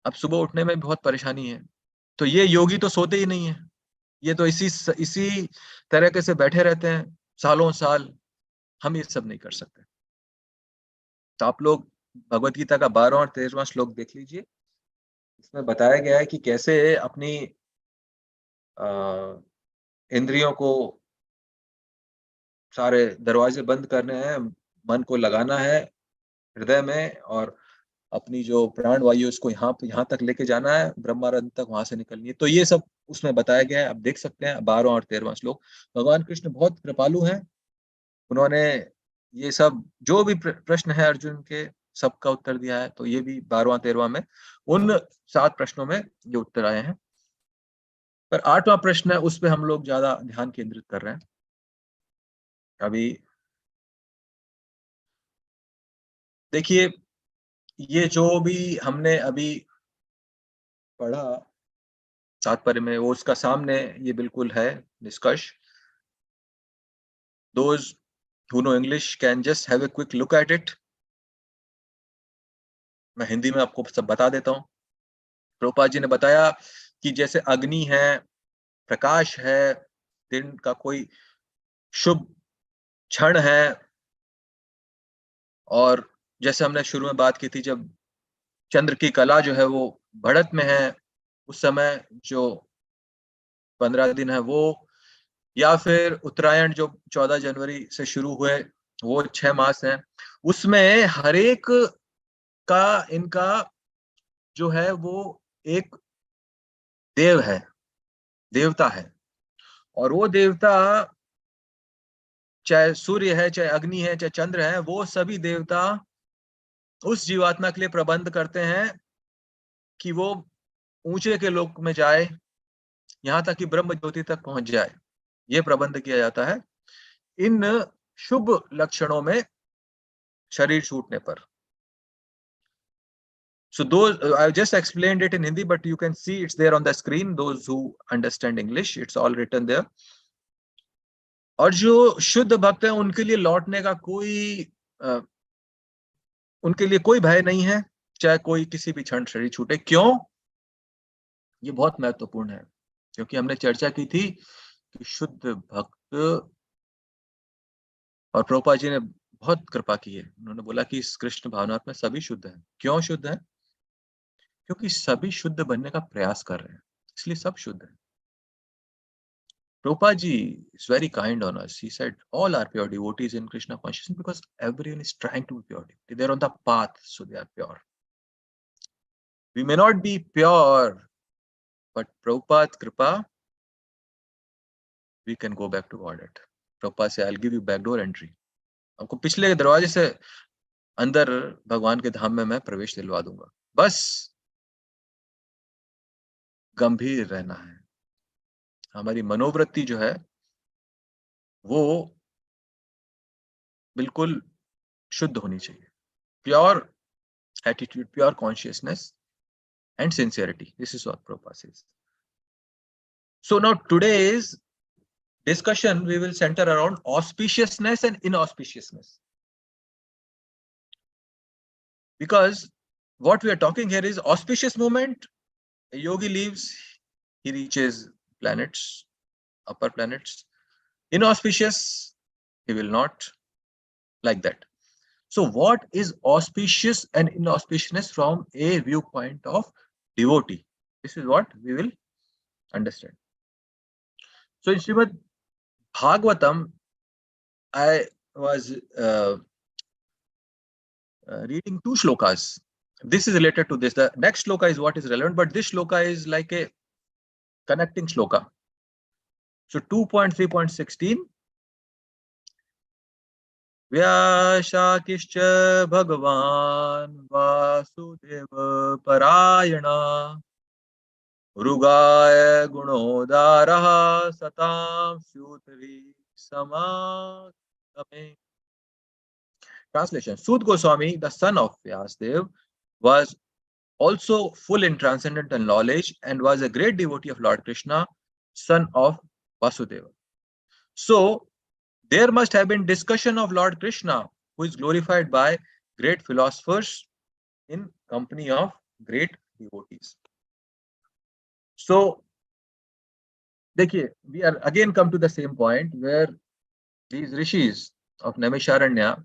अब सुबह उठने में बहुत परेशानी है। तो ये योगी तो सोते ही नहीं है, ये तो इसी तरीके से बैठे रहते हैं सालों साल। हम ये सब नहीं कर सकते। तो आप लोग भगवत गीता का 12वां और 13वां श्लोक देख लीजिए। इसमें बताया गया है कि कैसे अपनी इंद्रियों को सारे दरवाजे बंद करने हैं, मन को लगाना है हृदय में, और अपनी जो प्राण वायु उसको यहाँ तक लेके जाना है, ब्रह्मानंद तक वहां से निकलनी है। तो ये सब उसमें बताया गया है, आप देख सकते हैं 12वां और 13वां श्लोक। भगवान कृष्ण बहुत कृपालु हैं, उन्होंने ये सब जो भी प्रश्न है अर्जुन के, सबका उत्तर दिया है। तो ये भी 12वां 13वां में उन 7 प्रश्नों में ये उत्तर आए हैं। पर 8वां प्रश्न है, उस पर हम लोग ज्यादा ध्यान केंद्रित कर रहे हैं अभी। देखिए, ये जो भी हमने अभी पढ़ा तात्पर्य में, वो उसका सामने ये बिल्कुल है निष्कर्ष। Those who know English can just have a quick look at it. मैं हिंदी में आपको सब बता देता हूँ। प्रभुपाद जी ने बताया कि जैसे अग्नि है, प्रकाश है, दिन का कोई शुभ क्षण है, और जैसे हमने शुरू में बात की थी, जब चंद्र की कला जो है वो बढ़त में है, उस समय जो 15 दिन है वो, या फिर उत्तरायण जो 14 जनवरी से शुरू हुए, वो 6 मास है। उसमें हर एक का इनका जो है वो एक देव है, देवता है। और वो देवता चाहे सूर्य है, चाहे अग्नि है, चाहे चंद्र है, वो सभी देवता उस जीवात्मा के लिए प्रबंध करते हैं कि वो ऊंचे के लोक में जाए, यहां तक कि ब्रह्म ज्योति तक पहुंच जाए। ये प्रबंध किया जाता है इन शुभ लक्षणों में शरीर छूटने पर। So those I just explained it in Hindi, but you can see it's there on the screen. Those who understand English, it's all written there. और जो शुद्ध भक्त है, उनके लिए लौटने का उनके लिए कोई भय नहीं है, चाहे कोई किसी भी क्षण शरीर छूटे। क्यों? ये बहुत महत्वपूर्ण है, क्योंकि हमने चर्चा की थी कि शुद्ध भक्त, और प्रभुपाद जी ने बहुत कृपा की है, उन्होंने बोला कि इस कृष्ण भावनात्म में सभी शुद्ध हैं। क्यों शुद्ध हैं? क्योंकि सभी शुद्ध बनने का प्रयास कर रहे हैं, इसलिए सब शुद्ध है। Prabhupada ji is very kind on us. He said all are pure devotees in Krishna consciousness because everyone is trying to be pure. They're on the path, so they are pure. We may not be pure, but Prabhupada Kripa, we can go back to Godhead. Prabhupada say, I'll give you backdoor entry. आपको पिछले दरवाजे से अंदर भगवान के धाम में मैं प्रवेश दिलवा दूंगा। बस गंभीर रहना है, हमारी मनोवृत्ति जो है वो बिल्कुल शुद्ध होनी चाहिए, pure attitude, pure consciousness, and sincerity. This is what Prabhupada says. So now today's discussion, we will center around auspiciousness and inauspiciousness. Because what we are talking here is auspicious moment. A yogi leaves, he reaches planets, upper planets. Inauspicious, he will not, like that. So what is auspicious and inauspiciousness from a viewpoint of devotee? This is what we will understand. So in Srimad Bhagavatam, I was reading two shlokas. This is related to this. The next shloka is what is relevant, but this shloka is like a connecting shloka. So 2.3.16. Vyasakishcha Bhagavan Vasudeva Parayana Rugaya Gunodaraha Satam Syutri Samadame. Translation. Sud Goswami, the son of Vyasdev, was also full in transcendental knowledge and was a great devotee of Lord Krishna, son of Vasudeva. So, there must have been discussion of Lord Krishna, who is glorified by great philosophers in company of great devotees. So, देखिए, we are again come to the same point where these rishis of Naimisharanya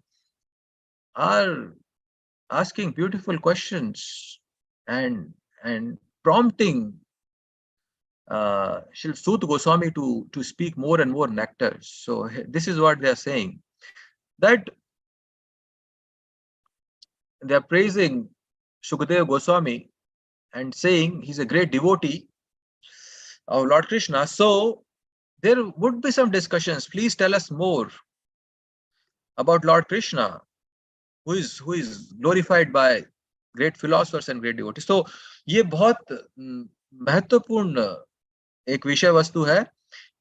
are asking beautiful questions and prompting Shri Sut Goswami to speak more and more nectar. So this is what they are saying, that they are praising Shukadeva Goswami and saying he's a great devotee of Lord Krishna. So there would be some discussions. Please tell us more about Lord Krishna, who is glorified by great philosophers and great devotees. So ये बहुत महत्वपूर्ण एक विषय वस्तु है,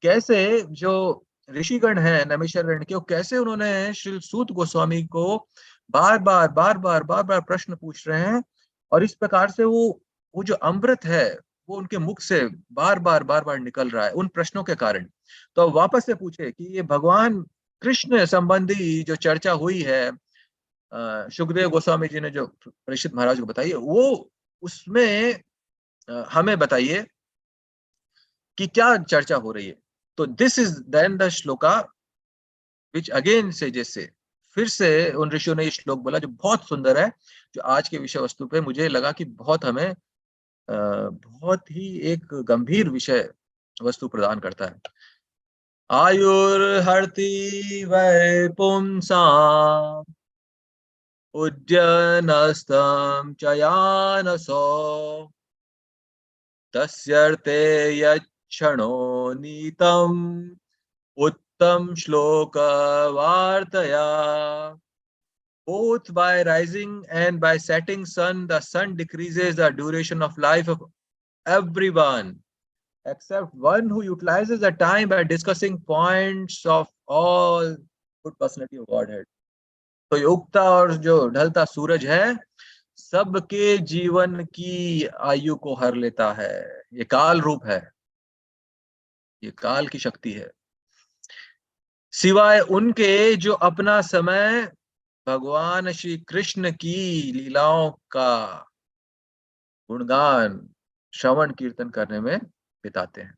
कैसे जो ऋषिगण हैं नैमिषारण्य के, कैसे उन्होंने श्री सूत गोस्वामी को बार बार प्रश्न पूछ रहे हैं, और इस प्रकार से वो जो अमृत है वो उनके मुख से बार बार निकल रहा है उन प्रश्नों के कारण. तो वापस से पूछे कि ये भगवान कृष्ण संबंधी जो चर्चा हुई है, सुखदेव गोस्वामी जी ने जो परीक्षित महाराज को बताई, वो उसमें हमें बताइए कि क्या चर्चा हो रही है. तो this is then the shloka which again से, जैसे फिर से उन ऋषियों ने ये श्लोक बोला जो बहुत सुंदर है, जो आज के विषय वस्तु पे मुझे लगा कि बहुत हमें बहुत ही एक गंभीर विषय वस्तु प्रदान करता है. आयुर्हर्ति वै पुंसाम् उद्यनस्तम चयानसो तस्यर्थे यच्छणो नीतम् उत्तम श्लोक वार्तया. Both by rising and by setting sun, the sun decreases the duration of life of everyone, except one who utilizes the time by discussing points of all good personality of Godhead. तो ये उगता और जो ढलता सूरज है, सबके जीवन की आयु को हर लेता है. ये काल रूप है, ये काल की शक्ति है, सिवाय उनके जो अपना समय भगवान श्री कृष्ण की लीलाओं का गुणगान श्रवण कीर्तन करने में बिताते हैं.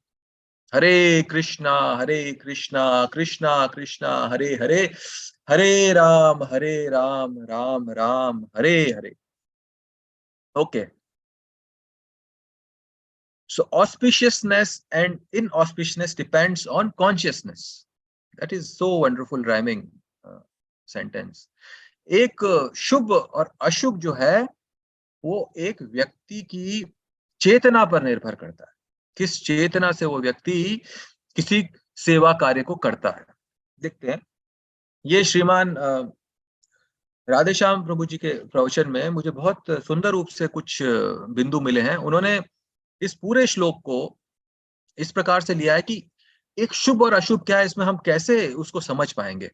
हरे कृष्णा कृष्णा कृष्णा हरे हरे, हरे Ram Ram Ram Hare Hare. Okay. So auspiciousness and inauspiciousness depends on consciousness. That is so wonderful rhyming sentence. एक शुभ और अशुभ जो है वो एक व्यक्ति की चेतना पर निर्भर करता है, किस चेतना से वो व्यक्ति किसी सेवा कार्य को करता है. देखते हैं, ये श्रीमान राधेश्याम प्रभु जी के प्रवचन में मुझे बहुत सुंदर रूप से कुछ बिंदु मिले हैं. उन्होंने इस पूरे श्लोक को इस प्रकार से लिया है कि एक शुभ और अशुभ क्या है, इसमें हम कैसे उसको समझ पाएंगे.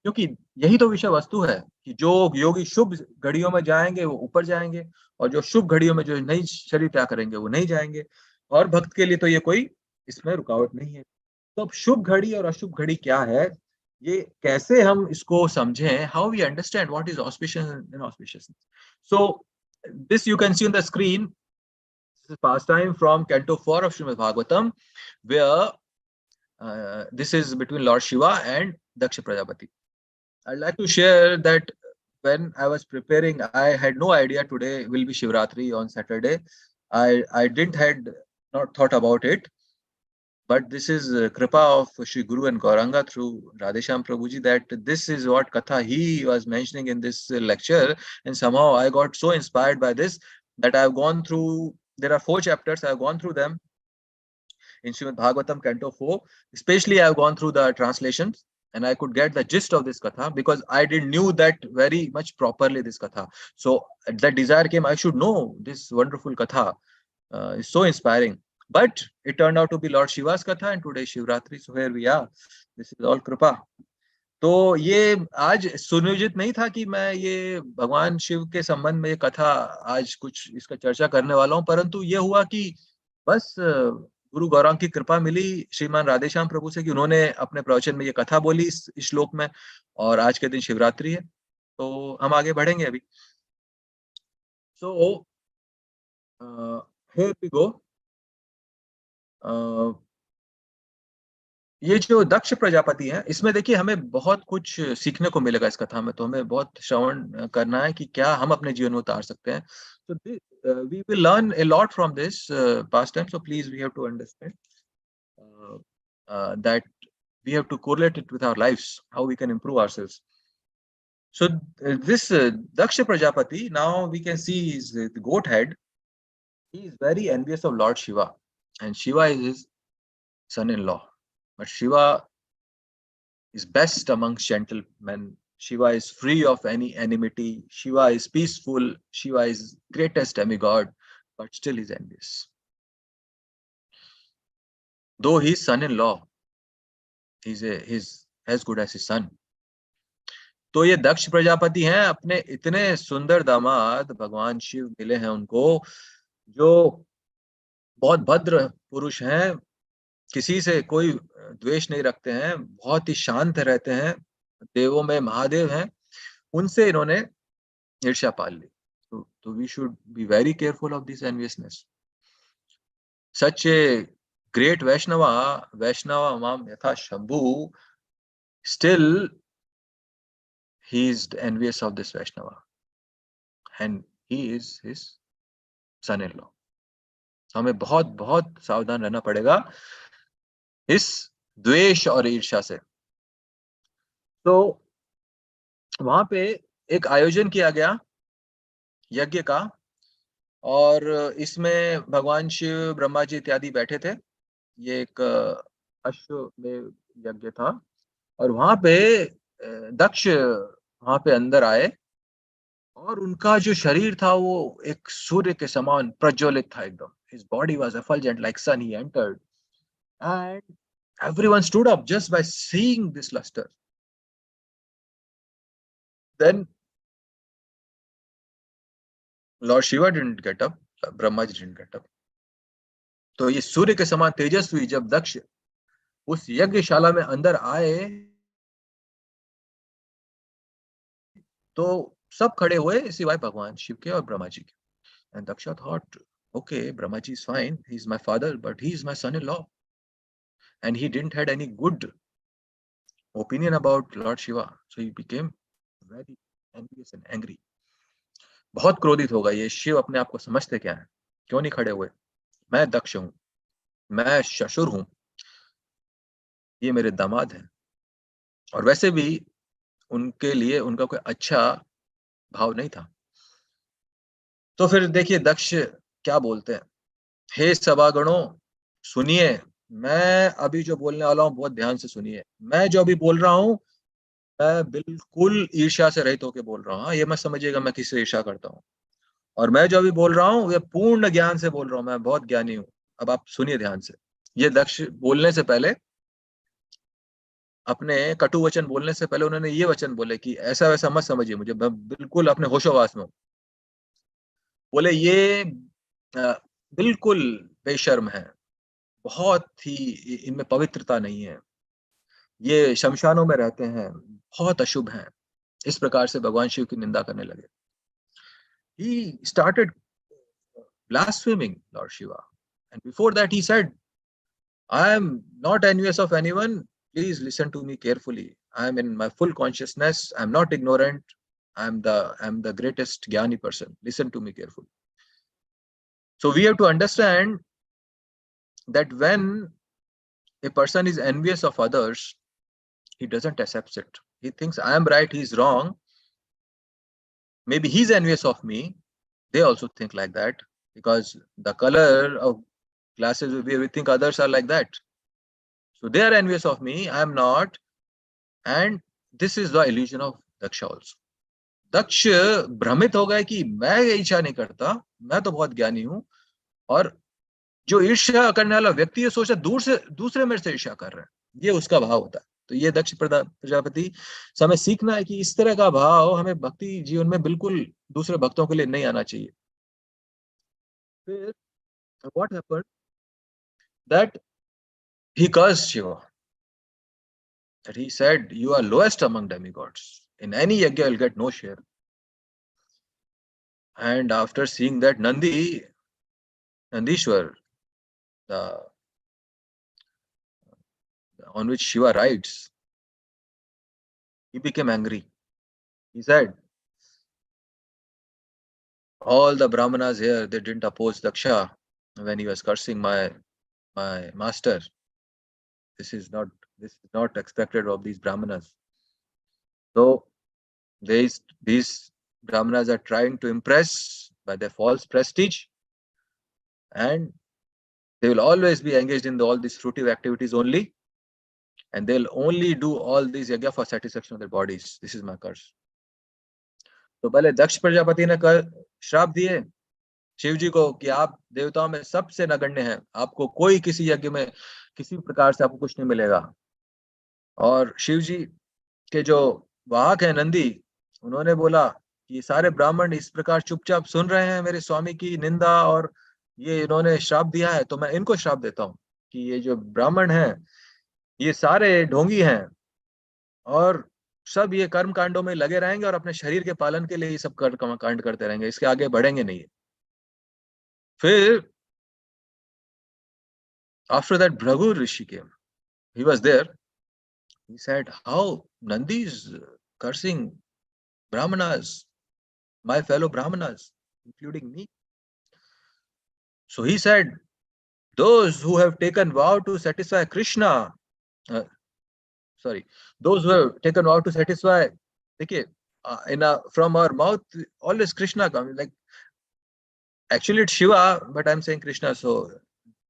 क्योंकि यही तो विषय वस्तु है कि जो योगी शुभ घड़ियों में जाएंगे वो ऊपर जाएंगे, और जो शुभ घड़ियों में जो नहीं शरीर त्याग करेंगे वो नहीं जाएंगे। और भक्त के लिए तो ये कोई इसमें रुकावट नहीं है। तो अब शुभ घड़ी और अशुभ घड़ी क्या है, ये कैसे हम इसको समझें, how we understand what is auspicious and inauspicious. So this you can see on the screen, pastime from Canto 4 of Srimad Bhagavatam, where this is between Lord Shiva and Daksha Prajapati. I'd like to share that when I was preparing, I had no idea today will be Shivratri on Saturday. I didn't had not thought about it, but this is Kripa of Shri Guru and Gauranga through Radhesham Prabhuji, that this is what Katha he was mentioning in this lecture, and somehow I got so inspired by this that I've gone through. There are 4 chapters. I've gone through them in Srimad Bhagavatam Canto 4. Especially, I've gone through the translations and I could get the gist of this katha because I didn't knew that very much properly, this katha. So that desire came, I should know this wonderful katha. It's so inspiring. But it turned out to be Lord Shiva's katha and today Shivratri. So here we are. This is all Kripa. तो ये आज सुनियोजित नहीं था कि मैं ये भगवान शिव के संबंध में ये कथा आज कुछ इसका चर्चा करने वाला हूँ, परंतु ये हुआ कि बस गुरु गौरांग की कृपा मिली श्रीमान राधेश्याम प्रभु से कि उन्होंने अपने प्रवचन में ये कथा बोली इस श्लोक में, और आज के दिन शिवरात्रि है। तो हम आगे बढ़ेंगे अभी। So here we go. ये जो दक्ष प्रजापति है, इसमें देखिए हमें बहुत कुछ सीखने को मिलेगा इस कथा में, तो हमें बहुत श्रवण करना है कि क्या हम अपने जीवन में उतार सकते हैं। So we will learn a lot from this pastime. So please, we have to understand that we have to correlate it with our lives, how we can improve ourselves. So this Daksha Prajapati, now we can see his the goat head. He is very envious of Lord Shiva, and Shiva is his son-in-law. But Shiva is best amongst gentlemen. Shiva is free of any enmity. Shiva is peaceful. Shiva is greatest demigod, but still is envious. Though he is son-in-law, he's as good as his son. तो ये दक्ष प्रजापति हैं, अपने इतने सुंदर दामाद भगवान शिव मिले हैं उनको, जो बहुत भद्र पुरुष हैं, किसी से कोई द्वेष नहीं रखते हैं, बहुत ही शांत रहते हैं, देवों में महादेव हैं, उनसे इन्होंने ईर्ष्या पाल ली। तो we should be very careful of this enviousness. Such a great Vaishnava माम यथा Shambhu, still he is envious of this Vaishnava and he is his son-in-law. हमें बहुत बहुत सावधान रहना पड़ेगा इस द्वेष और ईर्ष्या से। तो वहां पे एक आयोजन किया गया यज्ञ का, और इसमें भगवान शिव, ब्रह्मा जी इत्यादि बैठे थे। ये एक अश्वमेध यज्ञ था, और वहां पे दक्ष वहां पे अंदर आए, और उनका जो शरीर था वो एक सूर्य के समान प्रज्वलित था एकदम। His body was effulgent like sun. He entered, and everyone stood up just by seeing this luster. Then Lord Shiva didn't get up, Brahma ji didn't get up. तो ये सूर्य के समान तेजस्वी जब दक्ष उस यज्ञशाला में अंदर आए, तो सब खड़े हुए सिवाय भगवान शिव के और ब्रह्मा जी के। And Daksha thought, okay, Brahmaji is fine. He's my father, but he is my son-in-law. And he didn't had any good opinion about Lord Shiva. So he became very envious and angry. बहुत क्रोधित होगा, ये शिव अपने आप को समझते क्या है, क्यों नहीं खड़े हुए? मैं दक्ष हूं, मैं शशुर हूं, ये मेरे दामाद हैं, और वैसे भी उनके लिए उनका कोई अच्छा भाव नहीं था। तो फिर देखिए दक्ष क्या बोलते हैं, हे सभागणों सुनिए, मैं अभी जो बोलने वाला हूं बहुत ध्यान से सुनिए। मैं जो अभी बोल रहा हूं, मैं बिल्कुल ईर्ष्या से रहित होकर बोल रहा हूँ। ये मत समझिएगा मैं किसी से ईर्ष्या करता हूँ, और मैं जो अभी बोल रहा हूँ ये पूर्ण ज्ञान से बोल रहा हूँ, मैं बहुत ज्ञानी हूँ। अब आप सुनिए ध्यान से। ये दक्ष बोलने से पहले अपने कटु वचन बोलने से पहले उन्होंने ये वचन बोले कि ऐसा वैसा मत समझिए मुझे, मैं बिल्कुल अपने होशोवास में हूं। बोले ये बिल्कुल बेशर्म है, बहुत ही इनमें पवित्रता नहीं है, ये शमशानों में रहते हैं, बहुत अशुभ हैं। इस प्रकार से भगवान शिव की निंदा करने लगे। He started blaspheming Lord Shiva, and before that he said, I am not envious of anyone. Please listen to me carefully. I am in my full consciousness. I am not ignorant. I am the greatest Jnani person. Listen to me carefully. So we have to understand that when a person is envious of others, he doesn't accept it. He thinks I am right, he's wrong. Maybe he's envious of me. They also think like that because the color of glasses, we think others are like that. So they are envious of me, I am not. And this is the illusion of Daksha also. दक्ष भ्रमित हो गए कि मैं ईर्ष्या नहीं करता, मैं तो बहुत ज्ञानी हूं, और जो ईर्ष्या करने वाला व्यक्ति है सोचता दूर से दूसरे मेरे से ईर्ष्या कर रहे हैं, ये उसका भाव होता है। तो ये दक्ष प्रजापति से हमें सीखना है कि इस तरह का भाव हमें भक्ति जीवन में बिल्कुल दूसरे भक्तों के लिए नहीं आना चाहिए। फिर what happened that he cursed Shiva, that he said, you are lowest among demigods, in any yajna you'll get no share. And after seeing that, Nandishwar, the on which Shiva rides, he became angry. He said, all the brahmanas here, they didn't oppose Daksha when he was cursing my master. This is not expected of these brahmanas. So these brahmanas are trying to impress by their false prestige, and they will always be engaged in all these fruitive activities only, and they'll only do all these yajna for satisfaction of their bodies. This is my curse. तो पहले दक्ष प्रजापति ने श्राप दिए शिव जी को कि आप देवताओं में सबसे नगण्य हैं, आपको कोई किसी यज्ञ में किसी प्रकार से आपको कुछ नहीं मिलेगा। और शिव जी के जो वाहक हैं नंदी, उन्होंने बोला कि सारे ब्राह्मण इस प्रकार चुपचाप सुन रहे हैं मेरे स्वामी की निंदा, और ये इन्होंने श्राप दिया है, तो मैं इनको श्राप देता हूँ कि ये जो ब्राह्मण हैं ये सारे ढोंगी हैं, और सब ये कर्म कांडों में लगे रहेंगे और अपने शरीर के पालन के लिए ये सब कर्म कांड करते रहेंगे, इसके आगे बढ़ेंगे नहीं। फिर after that Bhragu Rishi came, he was there. He said, how Nandi is cursing brahmanas, my fellow brahmanas, including me. So he said, those who have taken vow to satisfy Krishna, those who have taken vow to satisfy, okay, from our mouth always Krishna comes, like actually it's Shiva, but I'm saying Krishna, so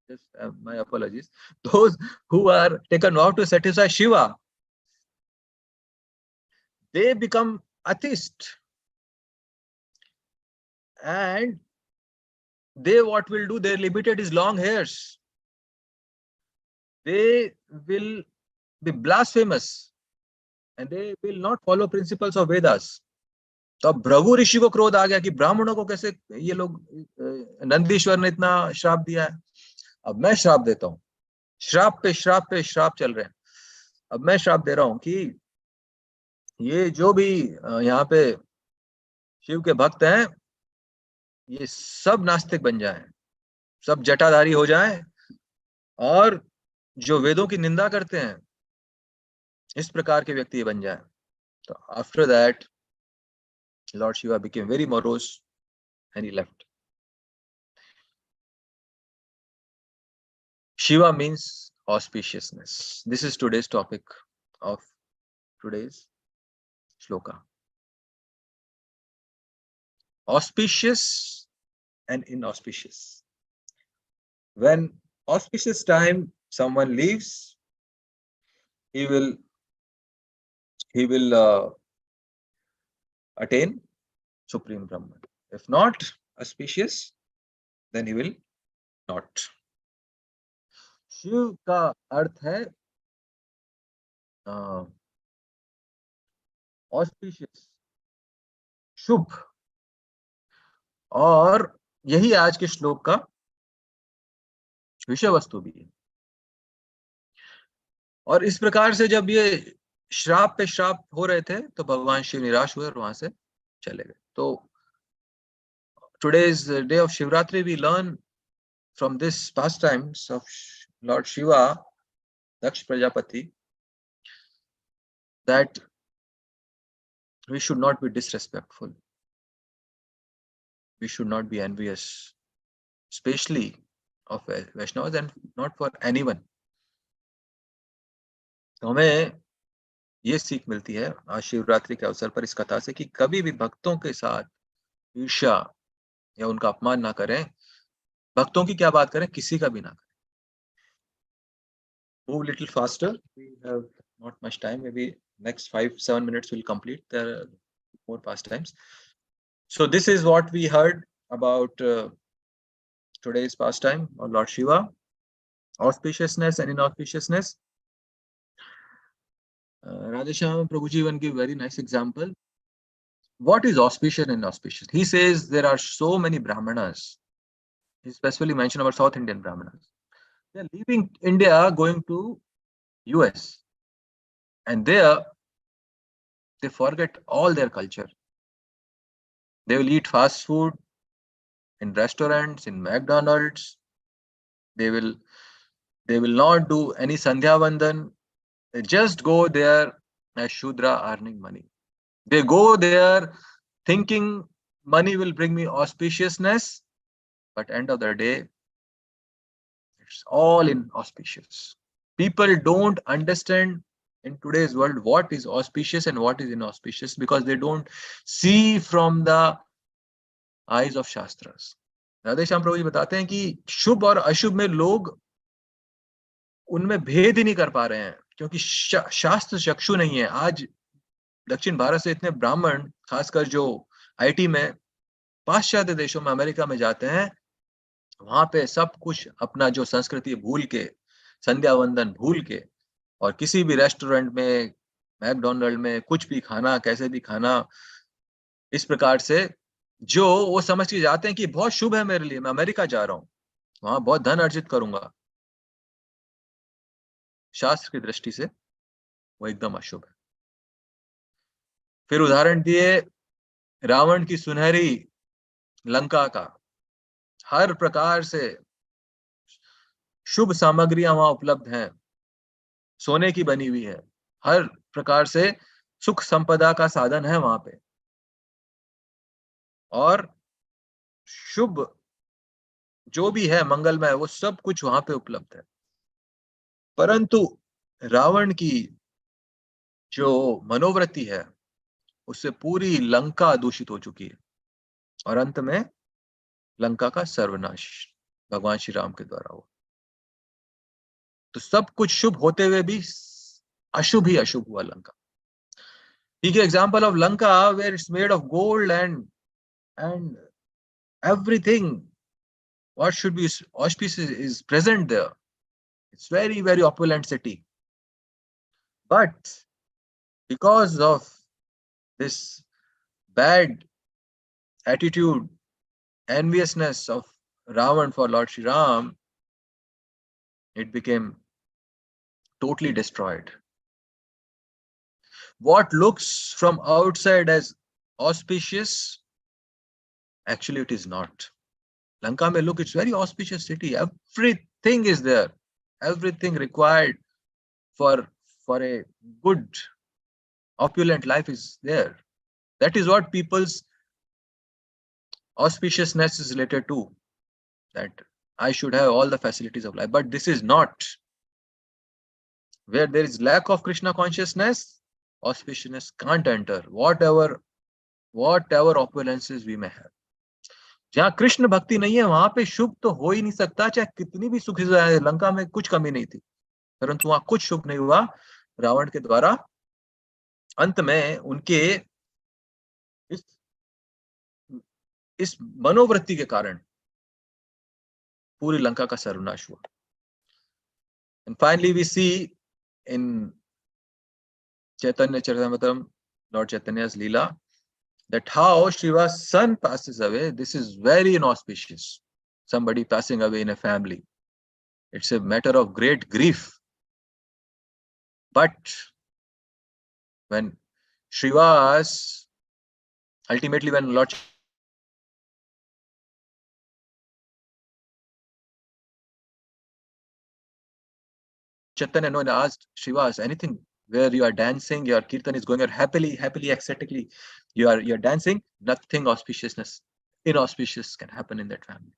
just my apologies. Those who are taken vow to satisfy Shiva, they become atheist, and they what will do, their limited is long hairs, they will be blasphemous, and they will not follow principles of Vedas. तो अब भृगु ऋषि को क्रोध आ गया कि ब्राह्मणों को कैसे ये लोग, नंदीश्वर ने इतना श्राप दिया है, अब मैं श्राप देता हूं। श्राप पे श्राप पे श्राप चल रहे हैं। अब मैं श्राप दे रहा हूं कि ये जो भी यहाँ पे शिव के भक्त हैं, ये सब नास्तिक बन जाएं, सब जटाधारी हो जाएं, और जो वेदों की निंदा करते हैं इस प्रकार के व्यक्ति बन जाएं। तो after that Lord Shiva became very morose and he left. Shiva means auspiciousness. This is today's topic of today's shloka. Auspicious and inauspicious. When auspicious time someone leaves, he will attain Supreme Brahman. If not auspicious, then he will not. Shiva का अर्थ है auspicious, शुभ, और यही आज के श्लोक का विषय वस्तु भी है। और इस प्रकार से जब ये श्राप पे श्राप हो रहे थे तो भगवान शिव निराश हुए और वहां से चले गए। तो today's day of Shivratri, we learn from this pastimes of Lord Shiva, Daksh Prajapati, that we should not be disrespectful. We should not be envious, especially of Vaishnavas and not for anyone. तो हमें ये सीख मिलती है आज शिवरात्रि के अवसर पर इस कथा से कि कभी भी भक्तों के साथ ईर्ष्या या उनका अपमान ना करें। भक्तों की क्या बात करें, किसी का भी ना करें। Move little faster. We have not much time. Maybe next 5-7 minutes will complete. There are more pastimes. So this is what we heard about today's pastime of Lord Shiva, auspiciousness and inauspiciousness. Radhesham Prabhuji even give very nice example. What is auspicious and inauspicious? He says there are so many Brahmanas. He specifically mentioned about South Indian Brahmanas. They are leaving India, going to US, and there they forget all their culture. They will eat fast food in restaurants, in McDonald's. They will not do any Sandhya Vandan. They just go there as Shudra earning money. They go there thinking money will bring me auspiciousness, but end of the day, it's all inauspicious. People don't understand in today's world what is auspicious and what is inauspicious because they don't see from the eyes of Shastras. Radheshyam प्रभु जी बताते हैं कि शुभ और अशुभ में लोग उनमें भेद ही नहीं कर पा रहे हैं क्योंकि शास्त्र चक्षु नहीं है। आज दक्षिण भारत से इतने ब्राह्मण, खासकर जो आईटी में पाश्चात्य देशों में, अमेरिका में जाते हैं, वहां पे सब कुछ अपना जो संस्कृति भूल के, संध्या वंदन भूल के, और किसी भी रेस्टोरेंट में, मैकडोनल्ड में कुछ भी खाना, कैसे भी खाना, इस प्रकार से जो वो समझ के जाते हैं कि बहुत शुभ है मेरे लिए, मैं अमेरिका जा रहा हूं, वहां बहुत धन अर्जित करूंगा। शास्त्र की दृष्टि से वो एकदम अशुभ है। फिर उदाहरण दिए रावण की सुनहरी लंका का। हर प्रकार से शुभ सामग्रियां वहां उपलब्ध हैं, सोने की बनी हुई है, हर प्रकार से सुख संपदा का साधन है वहां पे, और शुभ जो भी है मंगलमय वो सब कुछ वहां पे उपलब्ध है। परंतु रावण की जो मनोवृत्ति है उससे पूरी लंका दूषित हो चुकी है और अंत में लंका का सर्वनाश भगवान श्री राम के द्वारा हुआ। तो सब कुछ शुभ होते हुए भी अशुभ ही अशुभ हुआ Lanka. He gave example of Lanka where it's made of gold and everything what should be auspicious is present there. It's very, very opulent city. But because of this bad attitude, enviousness of Ravan for Lord Shri Ram, it became totally destroyed. What looks from outside as auspicious, actually it is not. Lanka may look, it's very auspicious city. Everything is there. Everything required for a good, opulent life is there. That is what people's auspiciousness is related to. That I should have all the facilities of life. But this is not. Where there is lack of Krishna consciousness, auspiciousness can't enter. Whatever opulences we may have. जहां कृष्ण भक्ति नहीं है वहां पे शुभ तो हो ही नहीं सकता, चाहे कितनी भी सुखी जाए। लंका में कुछ कमी नहीं थी, परंतु वहां कुछ शुभ नहीं हुआ रावण के द्वारा। अंत में उनके इस मनोवृत्ति के कारण पूरी लंका का सर्वनाश हुआ। And finally we see in Chaitanya Charitamrita, Lord Chaitanya's Leela, that how Shiva's son passes away, this is very inauspicious. Somebody passing away in a family. It's a matter of great grief. But when Srivas, ultimately when Lord Chaitanya asked Srivas, anything where you are dancing, your kirtan is going on happily, ecstatically, you're dancing, nothing inauspicious can happen in that family.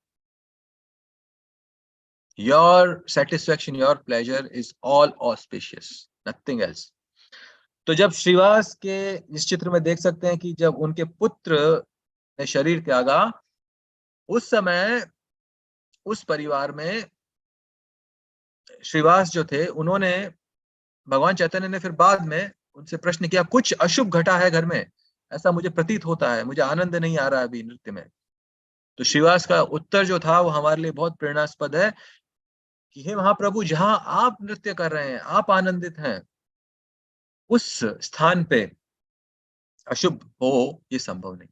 Your satisfaction, your pleasure is all auspicious, nothing else. तो जब श्रीवास के इस चित्र में देख सकते हैं कि जब उनके पुत्र ने शरीर त्यागा, उस समय उस परिवार में श्रीवास जो थे, उन्होंने, भगवान चैतन्य ने फिर बाद में उनसे प्रश्न किया, कुछ अशुभ घटा है घर में, ऐसा मुझे प्रतीत होता है, मुझे आनंद नहीं आ रहा है अभी नृत्य में। तो श्रीवास का उत्तर जो था वो हमारे लिए बहुत प्रेरणास्पद है कि हे महाप्रभु, जहां आप नृत्य कर रहे हैं, आप आनंदित हैं, उस स्थान पे अशुभ हो ये संभव नहीं।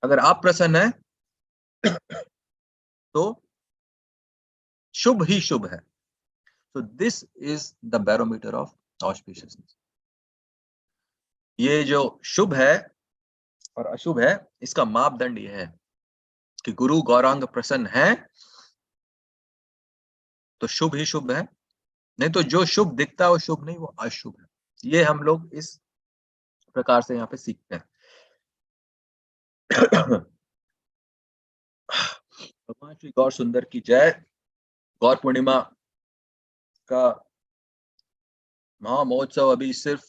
अगर आप प्रसन्न हैं तो शुभ ही शुभ है। So this is the barometer of auspiciousness. ये जो शुभ है और अशुभ है, इसका मापदंड ये है कि गुरु गौरांग प्रसन्न है तो शुभ ही शुभ है, नहीं तो जो शुभ दिखता है वो शुभ नहीं, वो अशुभ है। ये हम लोग इस प्रकार से यहाँ पे सीखते हैं। भगवान श्री गौर सुंदर की जय। गौर पूर्णिमा का महामहोत्सव अभी सिर्फ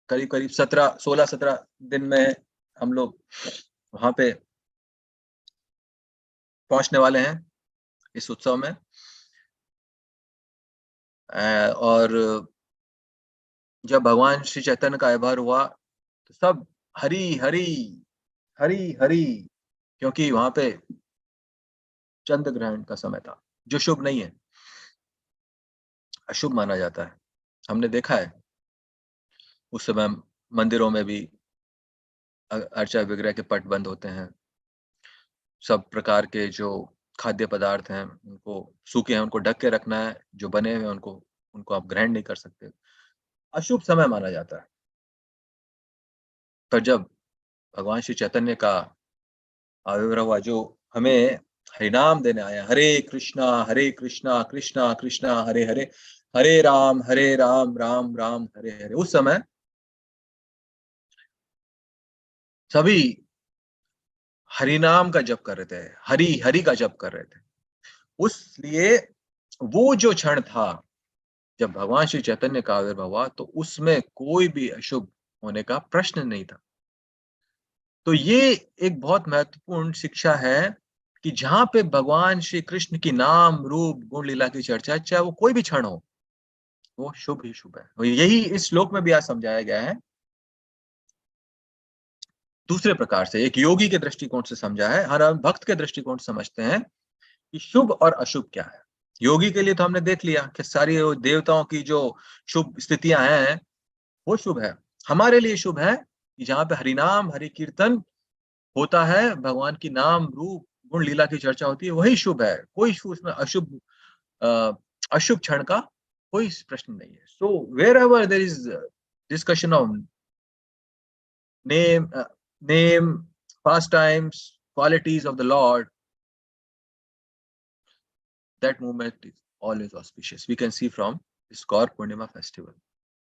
करीब 16-17 दिन में हम लोग वहां पे पहुंचने वाले हैं इस उत्सव में। और जब भगवान श्री चैतन्य का आविर्भाव हुआ तो सब हरि हरि हरि हरि, क्योंकि वहां पे चंद्र ग्रहण का समय था, जो शुभ नहीं है, अशुभ माना जाता है। हमने देखा है उस समय मंदिरों में भी अर्चा विग्रह के पट बंद होते हैं, सब प्रकार के जो खाद्य पदार्थ हैं उनको सूखे हैं, उनको ढक के रखना है, जो बने हुए उनको आप ग्रहण नहीं कर सकते, अशुभ समय माना जाता है। पर जब भगवान श्री चैतन्य का आविर्भाव हुआ, जो हमें हरिनाम देने आया, हरे कृष्णा कृष्णा कृष्णा हरे हरे, हरे राम राम राम हरे हरे, उस समय सभी हरिनाम का जप कर रहे थे, हरि हरि का जप कर रहे थे। उसलिए वो जो क्षण था जब भगवान श्री चैतन्य का आविर्भाव हुआ, तो उसमें कोई भी अशुभ होने का प्रश्न नहीं था। तो ये एक बहुत महत्वपूर्ण शिक्षा है कि जहां पे भगवान श्री कृष्ण की नाम रूप गुण लीला की चर्चा, चाहे वो कोई भी क्षण हो, वो शुभ ही शुभ है। और यही इस श्लोक में भी आज समझाया गया है। दूसरे प्रकार से एक योगी के दृष्टिकोण से समझा है, हर भक्त के दृष्टिकोण से समझते हैं कि शुभ और अशुभ क्या है। योगी के लिए तो हमने देख लिया कि सारी देवताओं की जो शुभ स्थितियां हैं वो शुभ है। हमारे लिए शुभ है कि जहां पे हरिनाम हरि कीर्तन होता है, भगवान की नाम रूप गुण लीला की चर्चा होती है, वही शुभ है। कोई उसमें अशुभ क्षण का कोई प्रश्न नहीं है। So wherever there is discussion of name, pastimes, qualities of the Lord, that movement is always auspicious. We can see from this Gaur Purnima festival.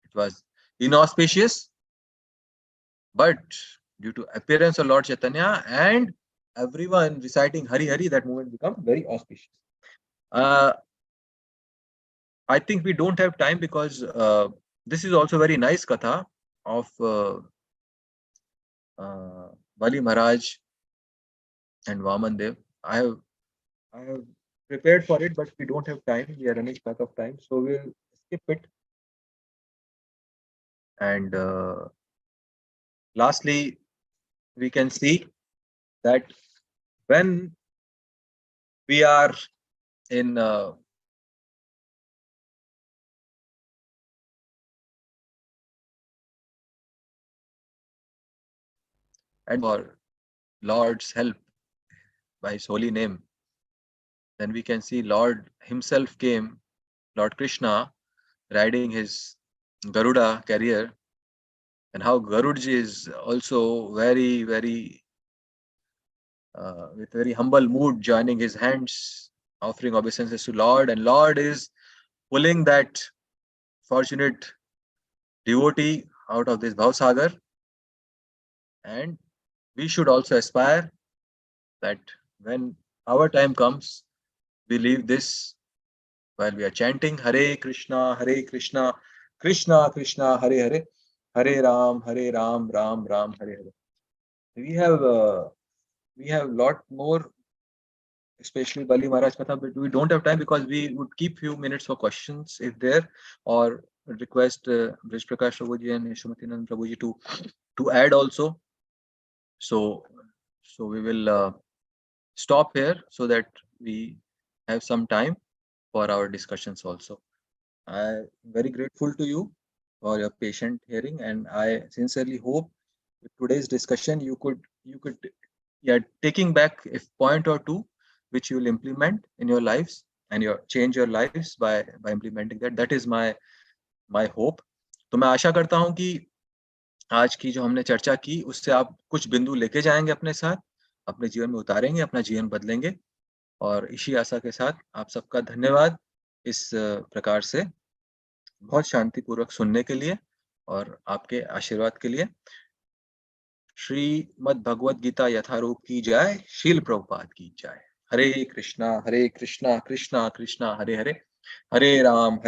It was inauspicious, but due to appearance of Lord Chaitanya and everyone reciting Hari Hari, that movement become very auspicious. I think we don't have time because this is also very nice katha of Bali Maharaj and Vaman Dev. I have prepared for it, but we don't have time. We are running short of time, so we'll skip it. And lastly, we can see that when we are in and for Lord's help by His holy name, then we can see Lord Himself came, Lord Krishna, riding his Garuda carrier, and how Garudji is also very with very humble mood joining his hands, offering obeisances to Lord, and Lord is pulling that fortunate devotee out of this Bhavsagar, and we should also aspire that when our time comes, we leave this while we are chanting Hare Krishna, Krishna Krishna, Hare Hare, Hare Ram, Ram Ram, Hare Hare. We have lot more, especially Bali Maharaj Katha, but we don't have time because we would keep few minutes for questions if there, or request Brij Prakash Prabhuji and Yashomathinan Prabhuji to add also. So we will stop here so that we have some time for our discussions also. I'm very grateful to you for your patient hearing, and I sincerely hope with today's discussion you could taking back a point or two which you will implement in your lives and change your lives by implementing that. That is my hope. तो मैं आशा करता हूं कि आज की जो हमने चर्चा की उससे आप कुछ बिंदु लेके जाएंगे अपने साथ, अपने जीवन में उतारेंगे, अपना जीवन बदलेंगे, और इसी आशा के साथ आप सबका धन्यवाद इस प्रकार से बहुत शांतिपूर्वक सुनने के लिए और आपके आशीर्वाद के लिए। श्रीमद् भगवद गीता यथारूप की जय, शील प्रभुपाद की जय। हरे कृष्णा कृष्णा कृष्णा हरे हरे, हरे राम